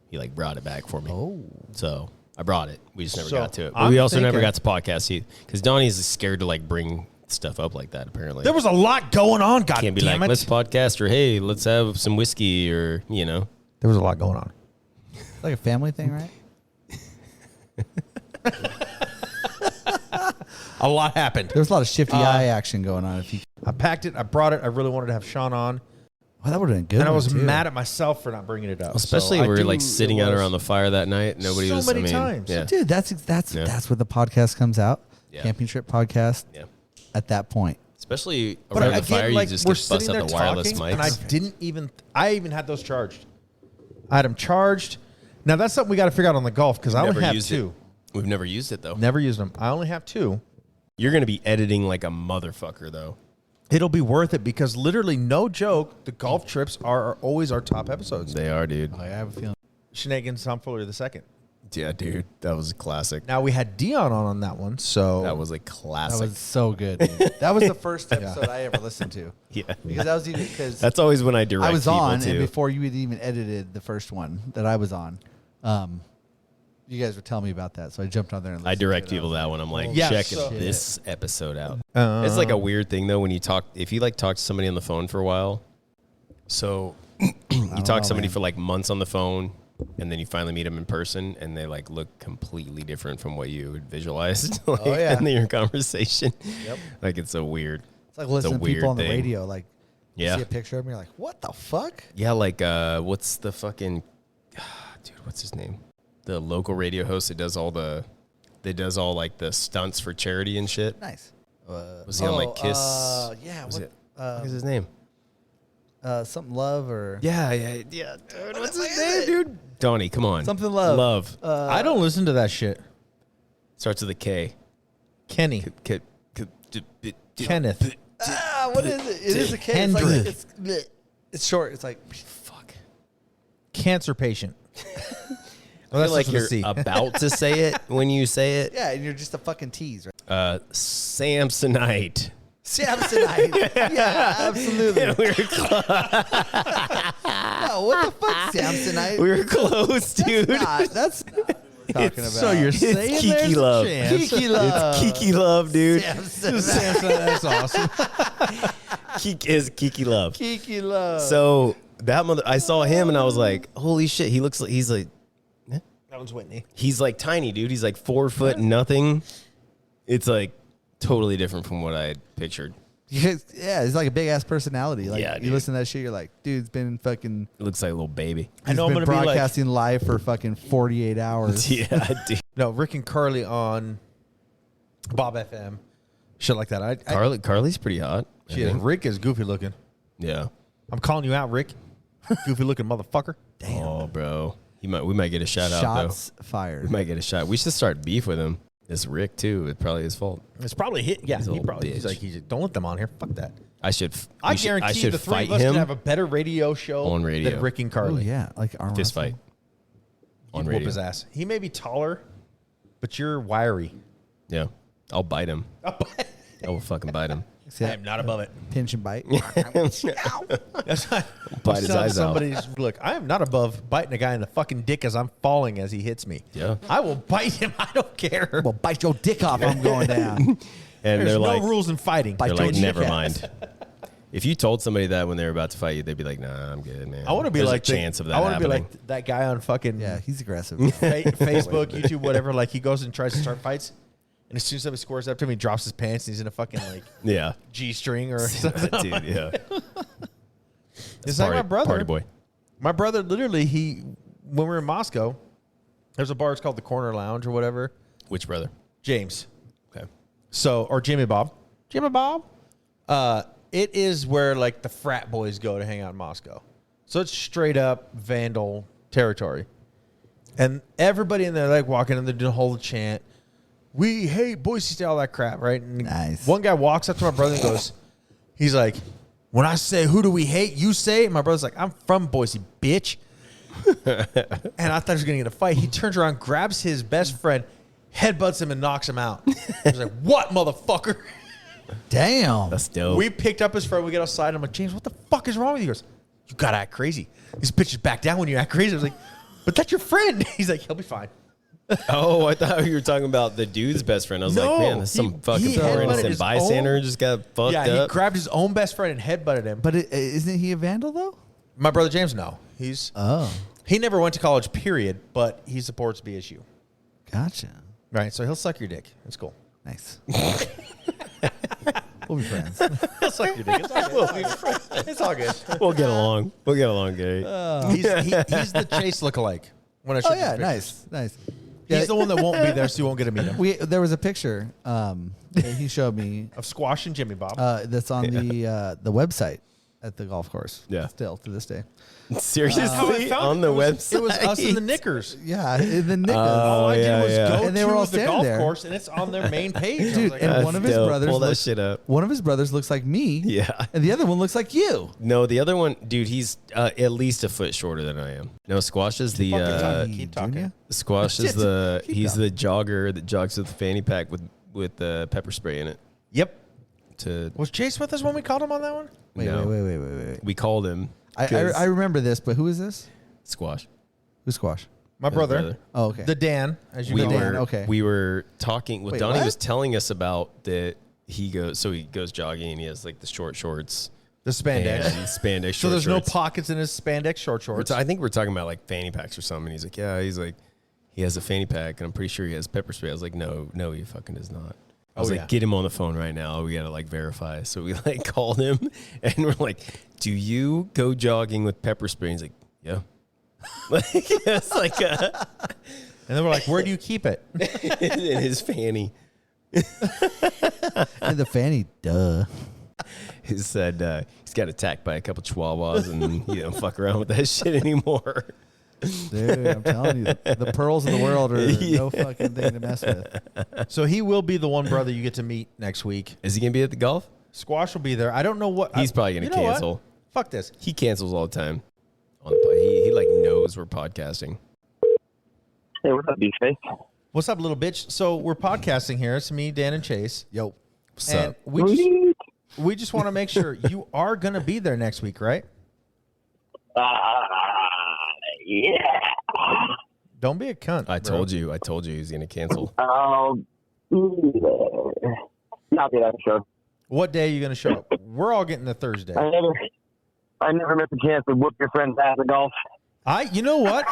He like brought it back for me. Oh. So I brought it. We just never So, got to it. But I'm we also never thinking- got to podcast because Donnie's scared to like bring stuff up like that. Apparently, There was a lot going on. God can't be damn like, it. let's podcast or hey, let's have some whiskey or There was a lot going on. It's like a family thing, right? A lot happened. There was a lot of shifty eye action going on. If you, I packed it. I brought it. I really wanted to have Sean on, well, that would have been good. and I one, was too. mad at myself for not bringing it up. especially So I we were do- like sitting it out was- around the fire that night. Nobody So was. many I mean, times. Yeah. Dude, that's Yeah. where the podcast comes out. Yeah. Camping trip podcast. Yeah. At that point, Especially But around again, the fire, like, you just we're get bust sitting out there the wireless talking, mics. and I even had those charged. I had them charged. Now that's something we got to figure out on the golf because I only Never have used two. it. We've never used it though. Never used them. I only have two. You're gonna be editing like a motherfucker though. It'll be worth it because literally, no joke, the golf trips are always our top episodes. They are, dude. I have a feeling. Shenanigans Tom Fuller the second. Yeah, dude. That was a classic. Now we had Dion on that one, so That was a That classic. was so good. Dude. That was the first episode I ever listened to yeah. because that was even because That's always when I direct I was people on too. and before you had even edited the first one that I was on. You guys were telling me about that, so I jumped on there and I listened to direct it. people that one. I'm like, Yeah, check so- this episode out. It's like a weird thing though when you talk. If you like talk to somebody on the phone for a while, so you talk to somebody man. for like months on the phone, and then you finally meet them in person, and they like look completely different from what you had visualized like, yeah. in your conversation. Yep. Like it's so weird. It's like listening to weird people on the thing. radio. Like, you Yeah. see a picture of me, you're like, what the fuck? Yeah, like what's the fucking dude? What's his name? The local radio host that does all like the stunts for charity and shit. Nice. Was he on like Kiss? Yeah. Was What? it? What's his name? Something Love or Yeah, dude. What's his name, dude? Donny, come on. Something Love. Love. I don't listen to that shit. Starts with a K. Kenny, Kenneth. what is it? It is a K. It's, like, Hendrick. it's short. It's like Fuck. Cancer patient. I feel like you're about to say it when you say it. yeah, and you're just a fucking tease, right? Samsonite. Samsonite. yeah, absolutely. We were close. No, what the fuck, Samsonite? We were close, dude. That's not what we're talking about. So you're saying Kiki there's Love. a chance. Kiki Love. It's Kiki Love, dude. Samsonite. That's awesome. Kiki Love. Kiki Love. So that I saw him and I was like, holy shit, he's like That one's Whitney. he's like tiny, dude. He's like 4 foot nothing. It's like totally different from what I had pictured. yeah, it's like a big ass personality. Like Yeah, you dude. listen to that shit, you're like, dude's been fucking. It looks like a little baby. I know he's I'm been gonna be like- broadcasting live for fucking 48 hours. Yeah, dude. No, Rick and Carly on Bob FM, shit like that. Carly's pretty hot. I Shit, think. Rick is goofy looking. Yeah. I'm calling you out, Rick. Goofy looking motherfucker. Oh, bro. We might get a shout out Shots though. fired. We might get a shot. We should start beef with him. It's Rick too. It's probably his fault. It's probably hit. Yeah, He's a he little probably. He's bitch. like, don't let them on here. Fuck that. I should. I guarantee I should the three fight of us him can have a better radio show on radio. than Rick and Oh Carly. yeah, like arm fist wrestling. fight You'd on whoop radio. his ass. He may be taller, but you're wiry. Yeah, I'll bite him. I will fucking bite him. See I that? am not above it. Pinch and bite. That's not, Bite his eyes out. Look, I am not above biting a guy in the fucking dick as I'm falling as he hits me. Yeah. I will bite him. I don't care. Well, bite your dick off. I'm going down. And There's they're no like, rules in fighting. Bite they're your like, dick never ass. mind. If you told somebody that when they were about to fight you, they'd be like, nah, I'm good, man. I want to be There's like a chance of that I want to be happening. like that guy on fucking Yeah, he's aggressive. Facebook, YouTube, whatever. Like he goes and tries to start fights, and as soon as somebody scores up to him, he drops his pants and he's in a fucking like Yeah. G-string or something. Dude, yeah. It's like my brother. Party boy. My brother literally, when we were in Moscow, there's a bar. It's called the Corner Lounge or whatever. Which brother? James. Okay. So, or Jimmy Bob. Jimmy Bob. It is where like the frat boys go to hang out in Moscow. So it's straight up vandal territory. And everybody in there like walking and they're doing a whole chant. We hate Boise State, all that crap, right? And Nice. one guy walks up to my brother and goes, he's like, when I say who do we hate, you say it. And my brother's like, I'm from Boise, bitch. And I thought he was going to get a fight. He turns around, grabs his best friend, headbutts him, and knocks him out. He's like, what, motherfucker? Damn. That's dope. We picked up his friend. We get outside. I'm like, James, what the fuck is wrong with you? He goes, you gotta act crazy. These bitches back down when you act crazy. I was like, but that's your friend. He's like, he'll be fine. Oh, I thought you were talking about the dude's best friend. I was No, like, man, that's some fucking he poor headbutted innocent his bystander just got fucked Yeah, he up. grabbed his own best friend and headbutted him. But isn't he a vandal though? My brother James, no. He never went to college, period, but he supports BSU. Gotcha. Right, so he'll suck your dick. It's cool. Nice. We'll be friends. He'll suck your dick. It's all good. It's all good. We'll get along. We'll get along, Gary. He's the Chase lookalike. When I show Oh you yeah, pictures. nice. He's the one that won't be there, so you won't get to meet him. There was a picture that he showed me Of Squash and Jimmy Bob. that's on the website at the golf course. Yeah. Still to this day. Seriously, on the website. It was us in the knickers. Yeah, in the Nickers. All I yeah, did was yeah. go And they were all to the standing golf there. course, and it's on their main page. I was Dude, like, and That's one of his dope. brothers Pull that looks, shit up. One of his brothers looks like me. Yeah. And the other one looks like you. No, the other one, dude, he's at least a foot shorter than I am. No, Squash is the keep talking. Junior? Squash is the Keep he's going. the jogger that jogs with the fanny pack with pepper spray in it. Yep. To Was Chase with us when we called him on that one? Wait, No. wait. we called him I remember this, but who is this? Squash. Who's Squash? My brother. Oh, okay. The Dan, as you We know. Dan, were okay. we were talking. What Wait, Donnie what? was telling us about that he goes jogging and he has like the short shorts The spandex. and spandex. So short there's no shorts. pockets in his spandex short shorts. I think we're talking about like fanny packs or something. He's like, yeah. He's like, he has a fanny pack, and I'm pretty sure he has pepper spray. I was like, no, he fucking does not. I was Oh, like, yeah. get him on the phone right now. We gotta like verify. So we like called him, and we're like, do you go jogging with pepper spray? And he's like, yeah. Like it's like and then we're like, where do you keep it? in his fanny. And the fanny, duh. He said he's got attacked by a couple chihuahuas, and he don't fuck around with that shit anymore. Dude, I'm telling you, the pearls of the world are no fucking thing to mess with. So he will be the one brother you get to meet next week. Is he gonna be at the golf? Squash will be there. I don't know what. He's probably gonna you know what? cancel. Fuck this. He cancels all the time. He like knows we're podcasting. Hey, what's up, Beefface? What's up, little bitch? So we're podcasting here. It's me, Dan, and Chase. Yo. What's And up? we just want to make sure you are going to be there next week, right? Yeah. Don't be a cunt. I bro. told you he's gonna cancel. Not be that sure. What day are you going to show up? We're all getting the Thursday. I never miss a chance to whoop your friend's ass at golf. You know what?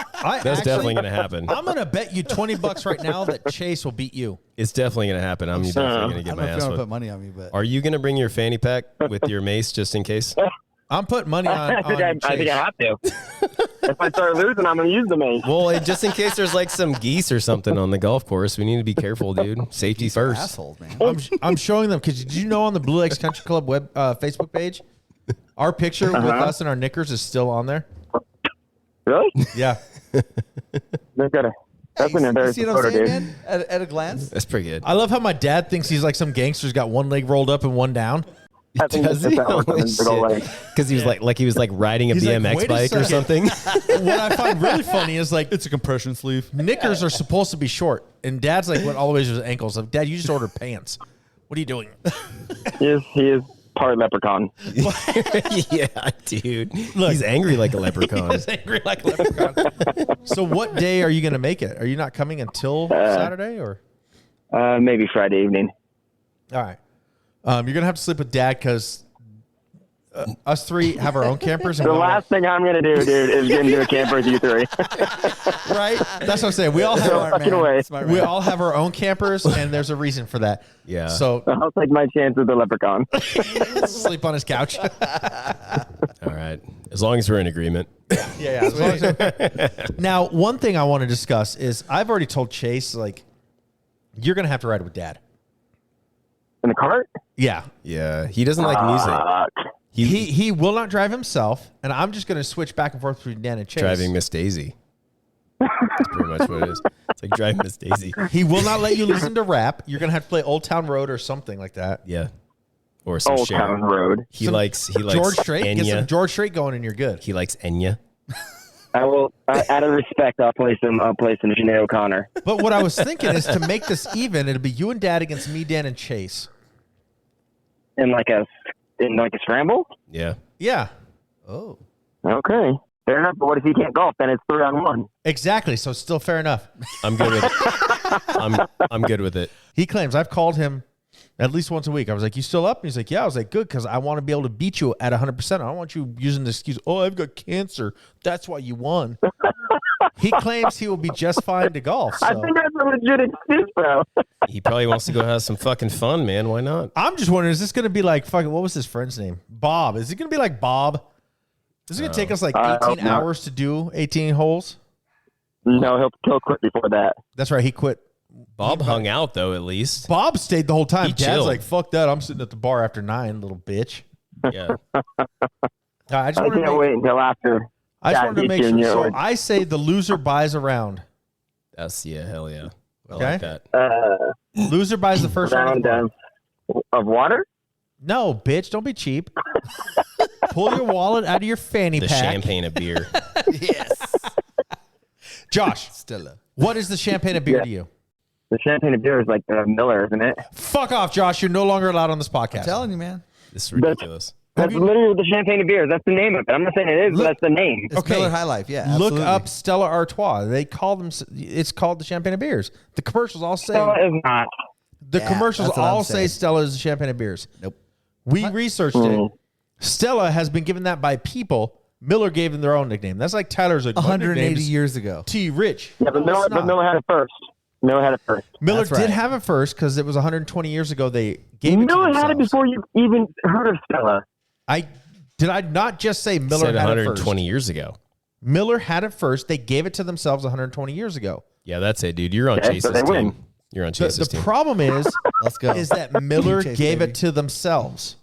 That's definitely gonna happen. I'm going to bet you $20 right now that Chase will beat you. It's definitely gonna happen. I'm definitely gonna I get don't my know if you ass want to put whipped. money on me, but Are you gonna bring your fanny pack with your mace just in case? I'm putting money on, I think on I Chase. have to. If I start losing, I'm going to use the mace. Well, just in case there's like some geese or something on the golf course, we need to be careful, dude. Safety first. assholes, man. I'm showing them because did you know on the Blue Lakes Country Club web Facebook page, our picture with us and our knickers is still on there. Really? Yeah. That's an You embarrassing see what I'm photo, saying, dude. man? At a glance? That's pretty good. I love how my dad thinks he's like some gangster's got one leg rolled up and one down. I think Does that's he? how we're coming to go away. Because he was like he was like riding a He's like, BMX "Wait a bike or second." something. What I find really funny is like It's a compression sleeve. knickers are supposed to be short, and Dad's like went all the way to his ankles. Like, Dad, you just ordered pants. What are you doing? He is part leprechaun. Yeah, dude. He's angry like a leprechaun. He's angry like a leprechaun. So, what day are you going to make it? Are you not coming until Saturday, or? Maybe Friday evening. All right. You're gonna have to sleep with Dad because us three have our own campers. And The we all- last thing I'm going to do, dude, is get into a camper with you three. right? That's what I'm saying. We all So have fucking away. we all have our own campers, and there's a reason for that. Yeah. So I'll take my chance with the leprechaun. sleep on his couch. All right. As long as we're in agreement. Yeah. As long as now, one thing I want to discuss is I've already told Chase like you're gonna have to ride with Dad. In the cart? Yeah. Yeah. He doesn't like music. Fuck. He will not drive himself, and I'm just gonna switch back and forth between Dan and Chase. Driving Miss Daisy. That's pretty much what it is. It's like driving Miss Daisy. He will not let you listen to rap. You're gonna have to play Old Town Road or something like that. Yeah. Or some Old Town Sharon. Road. He Some likes George Strait. Get some Enya. George Strait going, and you're good. He likes Enya. I will, out of respect, I'll play some Sinead O'Connor. But what I was thinking is to make this even, it'll be you and Dad against me, Dan, and Chase. in like a scramble? Yeah. Yeah. Oh. Okay. Fair enough. But what if he can't golf? Then it's 3-on-1. Exactly. So it's still fair enough. I'm good with it. I'm good with it. He claims I've called him at least once a week. I was like, "You still up?" And he's like, "Yeah." I was like, "Good, because I want to be able to beat you at 100%. I don't want you using the excuse, oh, I've got cancer. That's why you won." He claims he will be just fine to golf. So. I think that's a legit excuse, bro. He probably wants to go have some fucking fun, man. Why not? I'm just wondering, is this going to be like fucking, what was his friend's name? Bob. Is it going to be like Bob? Is it going to take us like 18 hours to do 18 holes? No, he'll quit before that. That's right. He quit. Bob hung out, though, at least. Bob stayed the whole time. He Dad's chilled. like, fuck that. I'm sitting at the bar after 9, little bitch. Yeah. I just I wanted to can't make, wait until after. I just Dad wanted to beats make you in sure. your So own. I say the loser buys a round. Hell yeah. I Okay. like that. Loser buys the first round. Round of water? No, bitch. Don't be cheap. Pull your wallet out of your fanny The pack. champagne of beer. Josh, Stella. what is the champagne of beer to you? The champagne of beer is like Miller, isn't it? Fuck off, Josh. You're no longer allowed on this podcast. I'm telling you, man. This is ridiculous. That's literally the champagne of beer. That's the name of it. I'm not saying it is, but that's the name. It's Okay. Miller High Life. Yeah. Look Absolutely. up Stella Artois. They call them. It's called the champagne of beers. The commercials all say. No, it's not. The Yeah, commercials that's what I'm all say saying. Stella is the champagne of beers. Nope. We researched it. Stella has been given that by people. Miller gave them their own nickname. That's like Tyler's like 180 years ago. T Rich. Yeah, but No, it's Miller, not. had it first. Miller had it first. Miller That's right. did have it first because it was 120 years ago. They gave it to Miller had it themselves. before you even heard of Stella. Did I not just say Miller Said had it 120 first? years ago. Miller had it first. They gave it to themselves 120 years ago. Yeah, that's it, dude. You're on Okay, Chase's so they win. team. You're on The, Chase's the team. problem is, Let's go. is that Miller Chase, gave baby. it to themselves.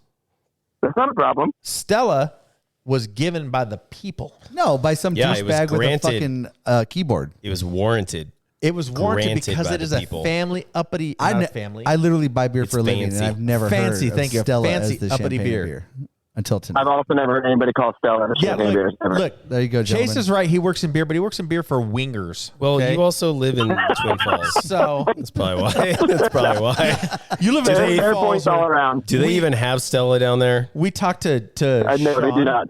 That's not a problem. Stella was given by the people. No, by some Yeah, it was douchebag with a granted. fucking keyboard. It was warranted. It was warranted Granted because by it the is a people. family uppity family. I literally buy beer It's for a living, fancy. and I've never Fancy, heard of thank you. Stella Fancy, as the uppity champagne beer. beer until tonight. I've also never heard anybody call Stella yeah, champagne beer. ever. look, There you go, Chase gentlemen. is right. He works in beer, but he works in beer for wingers. Well, okay? you also live in Twin Falls. So That's probably why. That's probably why. you live in Fair, Twin fair Falls, points all around. Do they even have Stella down there? We talked to No, they Sean. do not.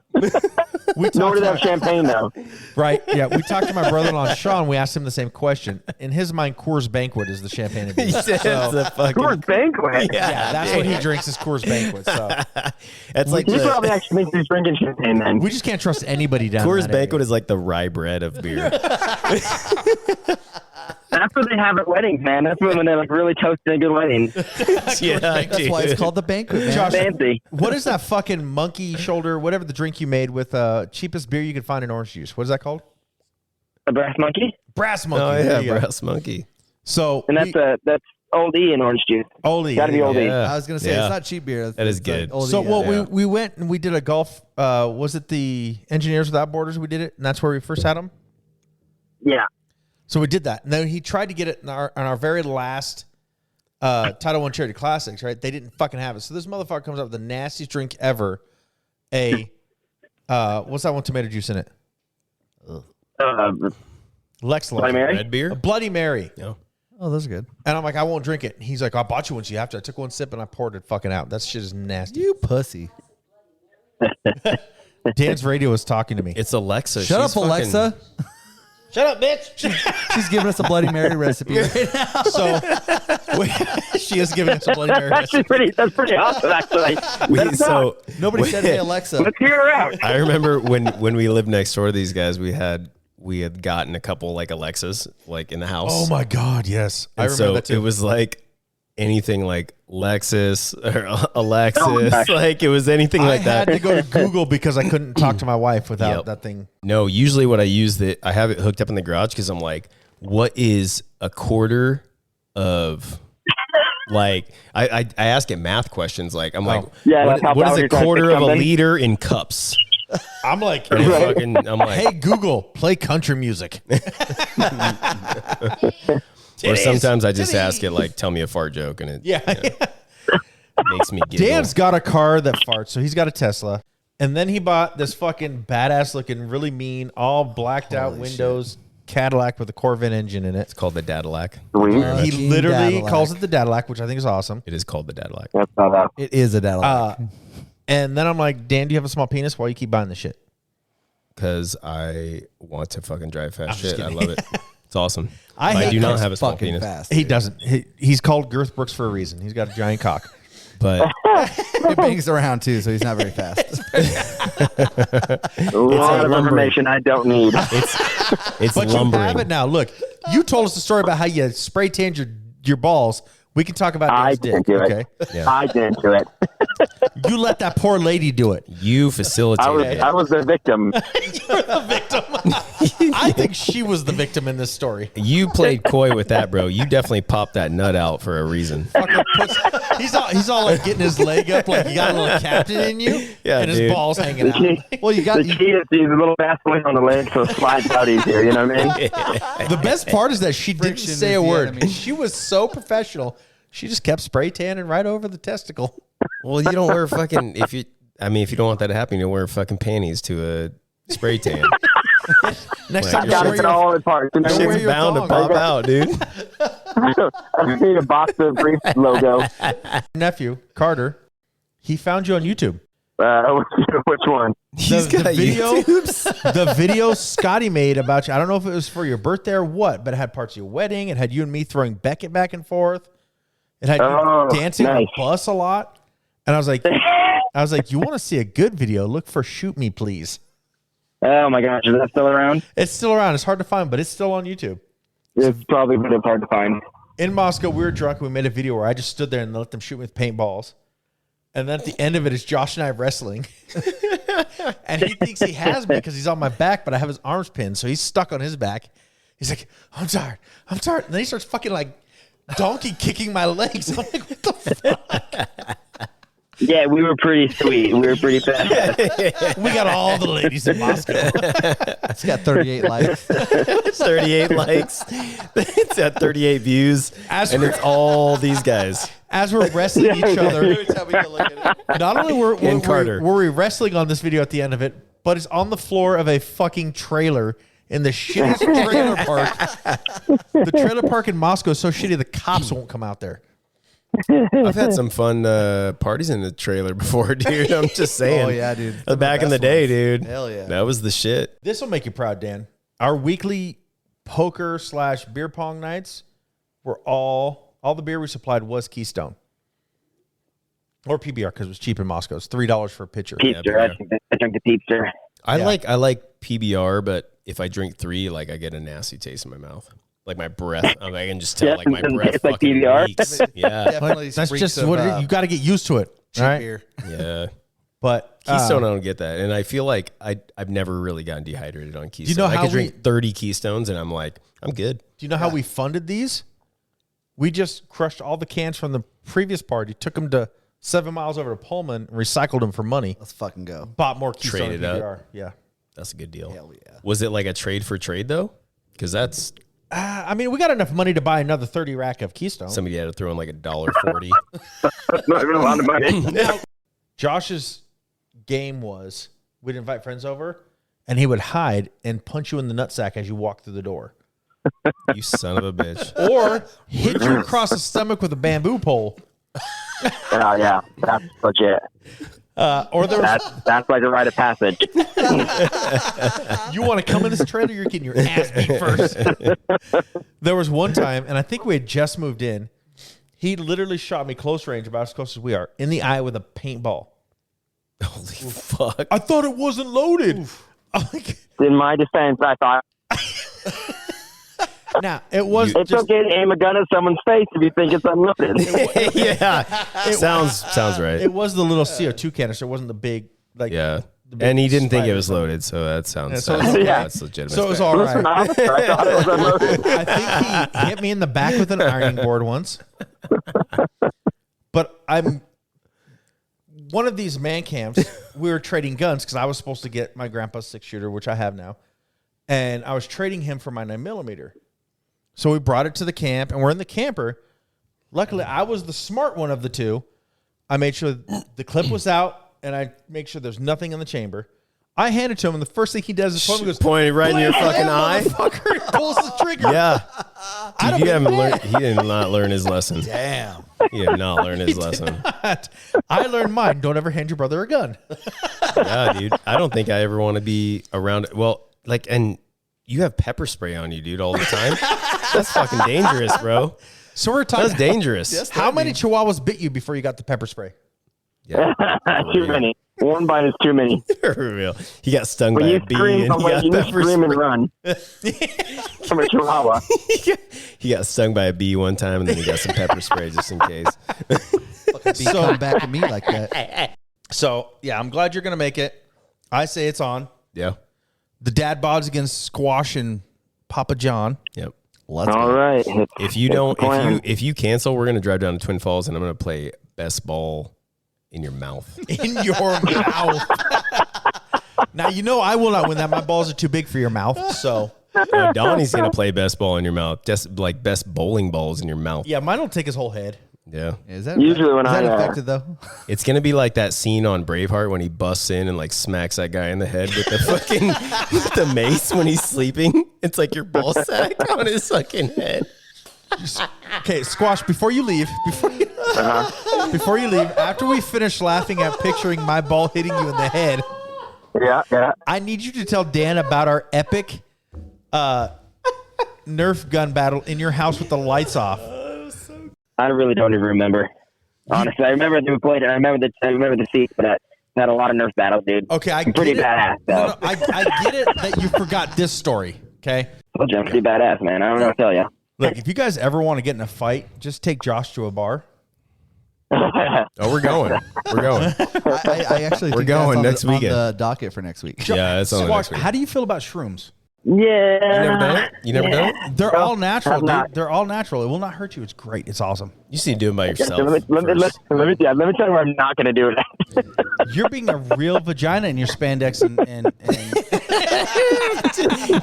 We Nor talked do they to have champagne, though. right. Yeah, we talked to my brother-in-law Sean. We asked him the same question. In his mind, Coors Banquet is the champagne of beer. He said it's a fucking. Coors Banquet. Yeah, that's what he drinks is Coors Banquet. So That's like He the probably actually thinks he's drinking champagne then. we just can't trust anybody down Coors in that Banquet area. is like the rye bread of beer. That's what they have at weddings, man. That's when they're like really toasting a good wedding. Yeah, That's why it's called the banquet, man. Josh, Fancy. what is that fucking monkey shoulder, whatever the drink you made with cheapest beer you could find in orange juice? What is that called? A brass monkey? Brass monkey. Oh There yeah, you go. brass monkey. So And that's Old E in orange juice. Oldie. Gotta be there you Old go. E. Yeah. I was gonna say Yeah. it's not cheap beer. That is It's like good. oldie, So yeah. well, we went and we did a golf. Was it the Engineers Without Borders? We did it, and that's where we first had them. Yeah. So we did that. And then he tried to get it in our very last Title I Charity Classics, right? They didn't fucking have it. So this motherfucker comes up with the nastiest drink ever. What's that one tomato juice in it? Lex Bloody Mary? Red beer. A Bloody Mary. No. Oh, those are good. And I'm like, I won't drink it. And he's like, I bought you one, so you have to. I took one sip and I poured it fucking out. That shit is nasty. You pussy. Dan's radio is talking to me. It's Alexa. Shut She's up, fucking- Alexa. Shut up, bitch. She's giving us a Bloody Mary recipe right now. So she is giving us a Bloody Mary Actually, recipe. that's pretty awesome, actually. Nobody said, "Hey, Alexa." Let's hear her out. I remember when we lived next door to these guys, we had gotten a couple like Alexas like in the house. Oh my God, yes. I And remember so that too. it was like anything like Lexus or Alexis, Oh, gosh. like it was anything I like had that. to go to Google because I couldn't talk to my wife without Yep. that thing. No, usually what I use I have it hooked up in the garage because I'm like, what is a quarter of like I ask it math questions like I'm like, Yeah, what, that's how what is power a you're trying to quarter fix of a something. liter in cups? I'm like, And I'm like, hey Google, play country music. or sometimes I just ask it like, tell me a fart joke, and it Yeah. makes me giggle. Dan's got a car that farts, so he's got a Tesla. And then he bought this fucking badass looking, really mean, all blacked out Holy windows Cadillac with a Corvette engine in it. It's called the Dadillac. Sweet. He Fucking literally Cadillac. calls it the Cadillac, which I think is awesome. It is called the Dadillac. That's not that. It is a Cadillac. And then I'm like, Dan, do you have a small penis? Why you keep buying this shit? Because I want to fucking drive fast shit. I kidding. love it. It's awesome. I I hate do not It's have a small fucking penis. fast. He dude. doesn't. He's called Girth Brooks for a reason. He's got a giant cock. But It bangs around too, so he's not very fast. A lot of lumbering. information I don't need. it's But you lumbering. have it now. Look, you told us the story about how you spray tanned your balls. We can talk about I Dan's didn't dick. do it. Okay, Yeah. I didn't do it. you let that poor lady do it. You facilitated I was the victim. I think she was the victim in this story. You played coy with that, bro. You definitely popped that nut out for a reason. Fucker he's all like getting his leg up, like you got a little captain in you, Yeah, and his dude. balls hanging out. Well, you got The key is to use a little Vaseline on the leg so it slides out easier. You know what I mean? The best part is that she didn't Friction say is a the word. enemy. She was so professional. She just kept spray tanning right over the testicle. Well, you don't wear fucking if you don't want that to happen, you don't wear fucking panties to a spray tan. Next Like, time, Got you to get all the parts. You know? Don't wear Shit's your bound to thong. pop out, dude. I just need a box of brief logo. nephew Carter, he found you on YouTube. Which one? He's got video, YouTubes. the video Scotty made about you. I don't know if it was for your birthday or what, but it had parts of your wedding. It had you and me throwing Beckett back and forth. It had Oh, you dancing on nice. a bus a lot. And I was like, you want to see a good video? Look for Shoot Me Please. Oh my gosh, is that still around? It's still around. It's hard to find, but it's still on YouTube. It's probably a bit hard to find. In Moscow, we were drunk. We made a video where I just stood there and let them shoot me with paintballs. And then at the end of it is Josh and I wrestling. And he thinks he has me because he's on my back, but I have his arms pinned. So he's stuck on his back. He's like, I'm tired. I'm tired. And then he starts fucking like donkey kicking my legs. I'm like, what the fuck? Yeah, we were pretty sweet. We were pretty fast. We got all the ladies in Moscow. it's got 38 likes. 38 likes. It's at 38 views. As And for- it's all these guys. As we're wrestling each other, not only Carter. were we wrestling on this video at the end of it, but it's on the floor of a fucking trailer in the shittiest trailer park. The trailer park in Moscow is so shitty the cops won't come out there. I've had some fun parties in the trailer before, dude. I'm just saying. Oh, yeah, dude. Back in the day, dude. Hell yeah. That was the shit. This will make you proud, Dan. Our weekly poker / beer pong nights were all the beer we supplied was Keystone. Or PBR because it was cheap in Moscow. It's $3 for a pitcher. Peepster. I drink the Peepster. I Yeah. like PBR, but if I drink 3, like I get a nasty taste in my mouth. Like my breath. I can just tell Yeah, like my doesn't breath taste like fucking PBR? leaks. Yeah. Definitely That's reeks just of, what it is. You got to get used to it. cheap Right? beer. Yeah. But Keystone, I don't get that. And I feel like I've never really gotten dehydrated on Keystone. know I how could drink 30 Keystones and I'm like, I'm good. do you know how we funded these? We just crushed all the cans from the previous party, took them to 7 miles over to Pullman, and recycled them for money. Let's fucking go. Bought more Keystone Traded and up. PBR. Yeah. That's a good deal. Hell yeah. Was it like a trade for trade though? Because that's I mean, we got enough money to buy another 30 rack of Keystone. somebody had to throw in like $1.40. That's not even a lot of money. Josh's game was we'd invite friends over, and he would hide and punch you in the nutsack as you walk through the door. You son of a bitch. Or hit you across the stomach with a bamboo pole. Oh yeah, that's legit. Or there was, That's like a rite of passage. you want to come in this trailer, you're getting your ass beat first. There was one time, and I think we had just moved in. He literally shot me close range, about as close as we are, in the eye with a paintball. Holy fuck. I thought it wasn't loaded. I'm like, In my defense, I thought now, it was it's just, okay to aim a gun at someone's face if you think it's unloaded. Yeah. Sounds right. it was the little CO2 canister. It wasn't the big, like, Yeah. the big And he didn't think it spider was thing. loaded, so that sounds Yeah, so that's, it's- yeah. that's legitimate. So it was all Listen, right. officer, I thought it was unloaded. I think he hit me in the back with an ironing board once. But I'm one of these man camps. We were trading guns because I was supposed to get my grandpa's 6-shooter, which I have now, and I was trading him for my 9mm. So we brought it to the camp, and we're in the camper. Luckily, I was the smart one of the two. I made sure the clip was out, and I make sure there's nothing in the chamber. I hand it to him, and the first thing he does is point Pointed right in your fucking eye. Motherfucker, he pulls the trigger. Yeah. Dude, you haven't learned. He did not learn his lesson. Damn. He did not learn his lesson. I learned mine. Don't ever hand your brother a gun. Yeah, dude. I don't think I ever want to be around it. Well, like, and you have pepper spray on you, dude, all the time. That's fucking dangerous, bro. So we're talking. That's dangerous. Yes, How many chihuahuas bit you before you got the pepper spray? Yeah. Too many. One bite is too many. For real. He got stung When by you a bee scream, and he got you pepper scream and spray. run. From a chihuahua. He got stung by a bee one time and then he got some pepper spray just in case. Be coming back at me like that. So, yeah, I'm glad you're going to make it. I say it's on. Yeah. The dad bods against Squash and Papa John. Yep. Let's All go. right. If you don't, if you cancel, we're gonna drive down to Twin Falls and I'm gonna play best ball in your mouth. In your mouth. Now, you know I will not win that. My balls are too big for your mouth, so. Donnie's gonna play best ball in your mouth, just like best bowling balls in your mouth. Yeah, mine will take his whole head. Yeah. Is that Usually when is that I, effective though? It's gonna be like that scene on Braveheart when he busts in and like smacks that guy in the head with the fucking with the mace when he's sleeping. It's like your ball sack on his fucking head. Okay, Squash, before you leave, before you leave, after we finish laughing at picturing my ball hitting you in the head, Yeah. I need you to tell Dan about our epic Nerf gun battle in your house with the lights off. I really don't even remember. Honestly, I remember that we played it. I remember the seats, but I had a lot of Nerf battles, dude. Okay, I I'm pretty get it. badass, though. No, I get it that you forgot this story, okay? Told you I'm pretty badass, man. I don't know what to tell you. Look, if you guys ever want to get in a fight, just take Josh to a bar. Oh, we're going. We're going. I actually We're think going that's next on weekend. the docket for next week. Yeah, it's on the Squash, next week. how do you feel about shrooms? You never Yeah. done it? You never done it? They're all natural, have not. dude. They're all natural. It will not hurt you. It's great. It's awesome. You just need to do it by yourself. So let me first. tell you where I'm not going to do it. You're being a real vagina in your spandex and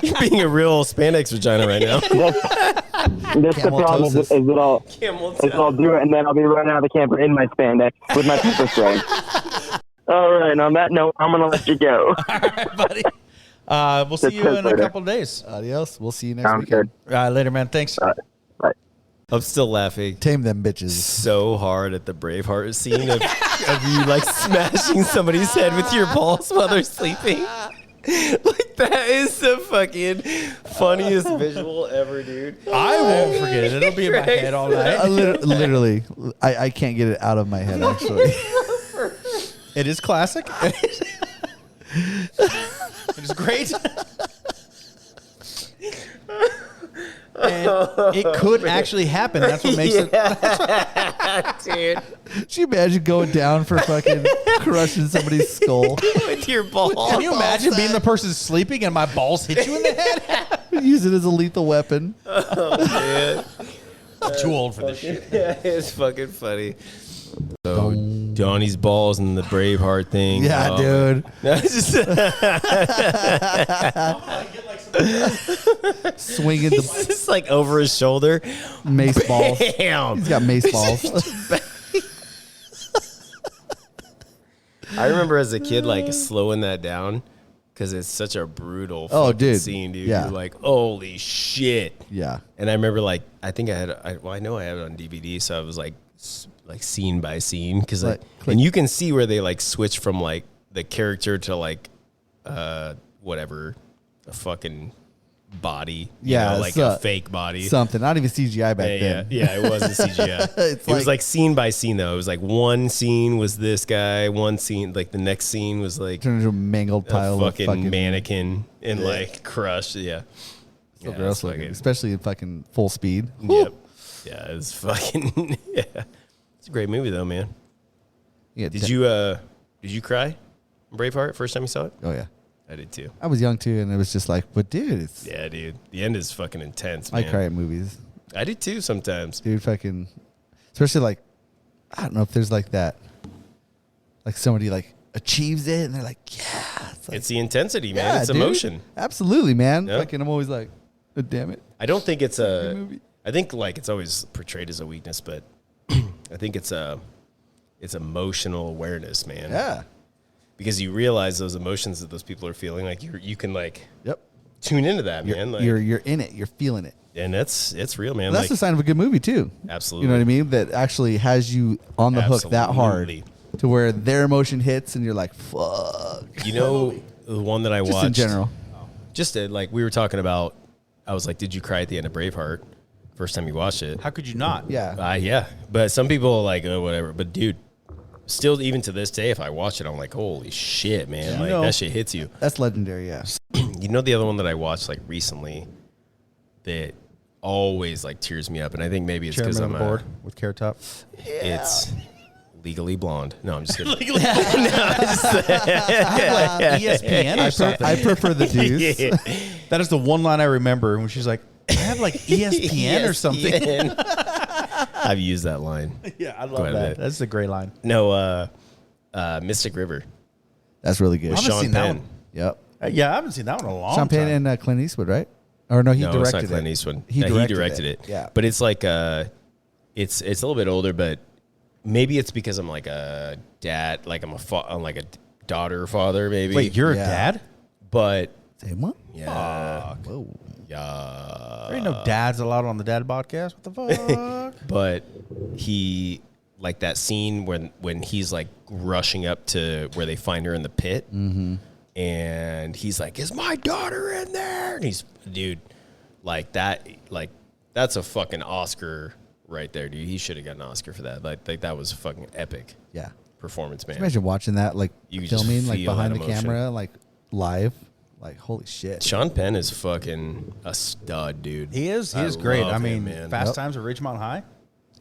You're being a real spandex vagina right now. That's the problem is that I'll do it and then I'll be running out of the camper in my spandex with my pepper spray. All right, and on that note, I'm going to let you go. all right, buddy. We'll see you in a couple of days. Adios. We'll see you next Sounds weekend. good. Later, man. Thanks. Bye. I'm still laughing Tame them bitches. so hard at the Braveheart scene of you like smashing somebody's head with your balls while they're sleeping. Like that is the fucking funniest visual ever, dude. I won't forget it. It'll be in my head all night. Literally, I can't get it out of my head, actually. It is classic. It is great. And it could actually happen. That's what makes it. Dude, Could you imagine going down for fucking crushing somebody's skull? with your balls. Can you imagine being the person sleeping and my balls hit you in the head? Use it as a lethal weapon. Man. I'm too old for this shit. Yeah, it's fucking funny. So Donnie's balls and the Braveheart thing. Yeah, Oh, dude. It's Swinging the just like over his shoulder. mace balls. Damn. He's got mace balls. I remember as a kid like slowing that down because it's such a brutal Oh, fucking dude. scene, dude. Yeah. You're like, holy shit. Yeah. And I remember like I think I know I have it on DVD, so I was like scene by scene because like Click. and you can see where they like switch from like the character to like whatever a fucking body, you know, like a fake body. Something. Not even CGI back Yeah, then. yeah, it wasn't CGI. It's It was like scene by scene though. It was like one scene was this guy, one scene like the next scene was like Turned into a mangled a pile fucking, of fucking mannequin and like crushed. Yeah. So Yeah, gross it's looking, fucking- especially in fucking full speed. Yep. Yeah, it's fucking yeah. It's a great movie though, man. Yeah, Did you cry? Braveheart first time you saw it? Oh yeah, I did too. I was young too, and it was just like, but dude, it's. Yeah, dude. The end is fucking intense, I man. cry at movies, I did too sometimes. dude. Fucking, especially like, I don't know if there's like that, like somebody like achieves it, and they're like, yeah, like, It's the intensity, man. yeah, It's dude. emotion. Absolutely, man. Yep. Fucking, I'm always like, oh, damn it. I don't think it's Good a. movie. I think like it's always portrayed as a weakness, but I think it's emotional awareness, man. Yeah, because you realize those emotions that those people are feeling. Like you can like Yep. tune into that, man. Like, You're in it. You're feeling it. and it's real, man. Well, that's like, a sign of a good movie too. absolutely. You know what I mean? That actually has you on the hook that hard Absolutely. to where their emotion hits and you're like, fuck. You know, the one that I Just watched in general. Just like we were talking about, I was like, did you cry at the end of Braveheart? First time you watched it. How could you not? Yeah. Yeah. But some people are like, oh, whatever. But dude, still, even to this day, if I watch it, I'm like, holy shit, man. Yeah. Like, You know- that shit hits you. That's legendary, yeah. You know, the other one that I watched like recently that always like tears me up, and I think maybe it's because Chairman I'm of the board with Carrot Top. It's Legally Blonde. No, I'm just kidding. ESPN or something. I prefer the dudes. Yeah. That is the one line I remember when she's like, I have like ESPN or something. ESPN. I've used that line. Yeah, I love Quite a that. bit. That's a great line. No, Mystic River. That's really good. With I haven't Sean seen that Penn. one. Yep. Yeah, I haven't seen that one in a long Sean Penn time. and Clint Eastwood, right? Or no, he No, directed it's not Clint it. Eastwood. He Yeah, directed it. Yeah. But it's like it's a little bit older, but maybe it's because I'm like a dad, like I'm like a daughter father, maybe. Wait, you're Yeah. a dad? But Same one? yeah, Whoa. yeah. There ain't no dads allowed on the dad podcast. What the fuck? But he like that scene when he's like rushing up to where they find her in the pit, and he's like, "Is my daughter in there?" And he's, dude, like that, like that's a fucking Oscar right there, dude. He should have got an Oscar for that. Like that was fucking epic Yeah. performance, man. Imagine watching that, like You could just filming, like feel behind that the emotion. camera, like live. Like, holy shit. Sean Penn is fucking a stud, dude. He is. He I is great. love I him, mean, man. Fast Yep. Times at Ridgemont High.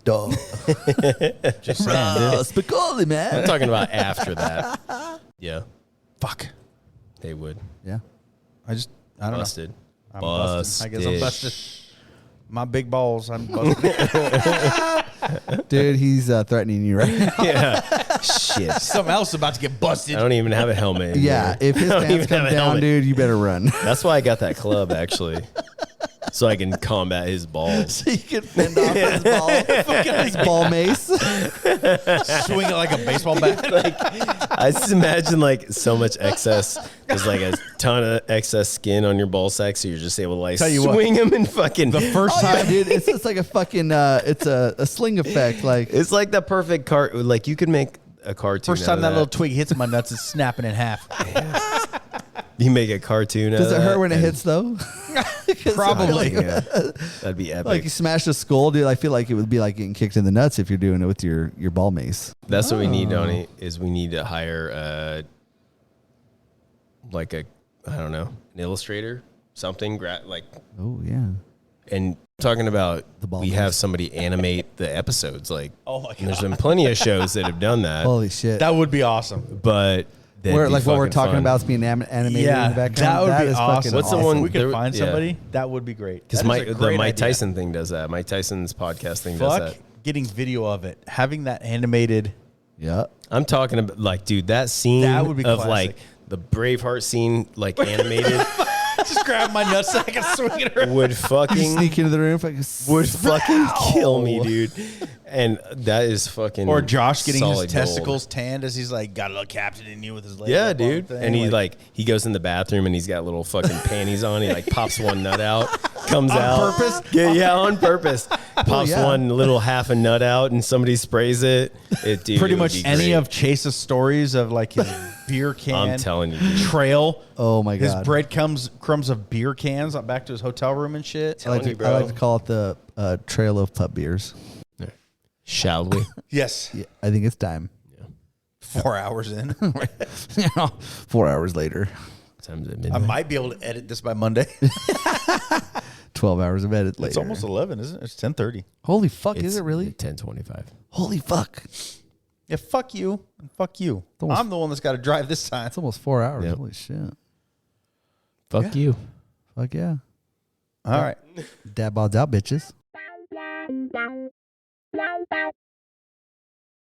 Duh. Just saying, dude. Spicoli, man. I'm talking about after that. Yeah, Fuck. they would. Yeah. I don't Busted. know. I'm busted. I guess I'm Busted. busted. My big balls. I'm busted. Dude, he's threatening you right now. Yeah. Shit. Something else about to get busted. I don't even have a helmet. anymore. Yeah, if his I don't pants even come have a down, helmet. dude, you better run. That's why I got that club, actually. So I can combat his balls. So you can fend off his ball, his ball mace. Swing it like a baseball bat. I just imagine like so much excess. There's like a ton of excess skin on your ball sack, so you're just able to like Tell you what, swing them and fucking. The first Oh, yeah, time, dude, it's just like a fucking, it's a sling effect. Like, It's like the perfect cart. Like you could make a cartoon. first out time of that little twig hits my nuts, it's snapping in half. You make a cartoon. does out it of hurt that, when it and- hits though? Probably. Yeah, that'd be epic. Like you smash a skull, dude. I feel like it would be like getting kicked in the nuts if you're doing it with your ball mace. That's what we need, Donny. Is we need to hire like a, I don't know, an illustrator, something like. Oh yeah. And talking about The ball we mace. have somebody animate the episodes. Like, Oh my and there's God. been plenty of shows that have done that, Holy shit. That would be awesome. but that'd Where, be like what we're fucking talking fun. about is being animated Yeah, in the background. that would be is awesome. fucking What's the awesome. one- If we could there- find yeah. somebody, that would be great. Because That is a the great Mike idea. Tyson thing does that. Mike Tyson's podcast thing does Fuck that. getting video of it. Having that animated. Yeah. I'm talking about like, dude, that scene That would be of classic. like the Braveheart scene, like animated, Just grab my nutsack and swing it around. would You fucking sneak into the room, like, would fucking kill me, dude. And that is fucking Or Josh getting his solid gold. testicles tanned as he's like, got a little captain in you with his legs. Yeah, up on dude. the thing, And he like he goes in the bathroom and he's got little fucking panties on. He like pops one nut out, comes out purpose? Yeah, on purpose. Pops yeah. one little half a nut out, and somebody sprays it. Dude, pretty it would much be any great. of Chase's stories of like his beer can. I'm telling you, dude. Trail. Oh my His god. crumbs of beer cans back to his hotel room and shit. I like, telling you, to, I like bro. to call it the trail of pup beers. Shall we? Yes. Yeah, I think it's time. 4 hours in. 4 hours later, Times at I midnight. might be able to edit this by Monday. 12 hours of edit later. It's almost 11, isn't it? It's 10:30. Holy fuck, is it really? 10:25. Holy fuck. Yeah, fuck you. And fuck you. almost- I'm the one that's got to drive this time. It's almost 4 hours. Yep. Holy shit. Fuck you. Fuck yeah. All right. Dad bods out, bitches.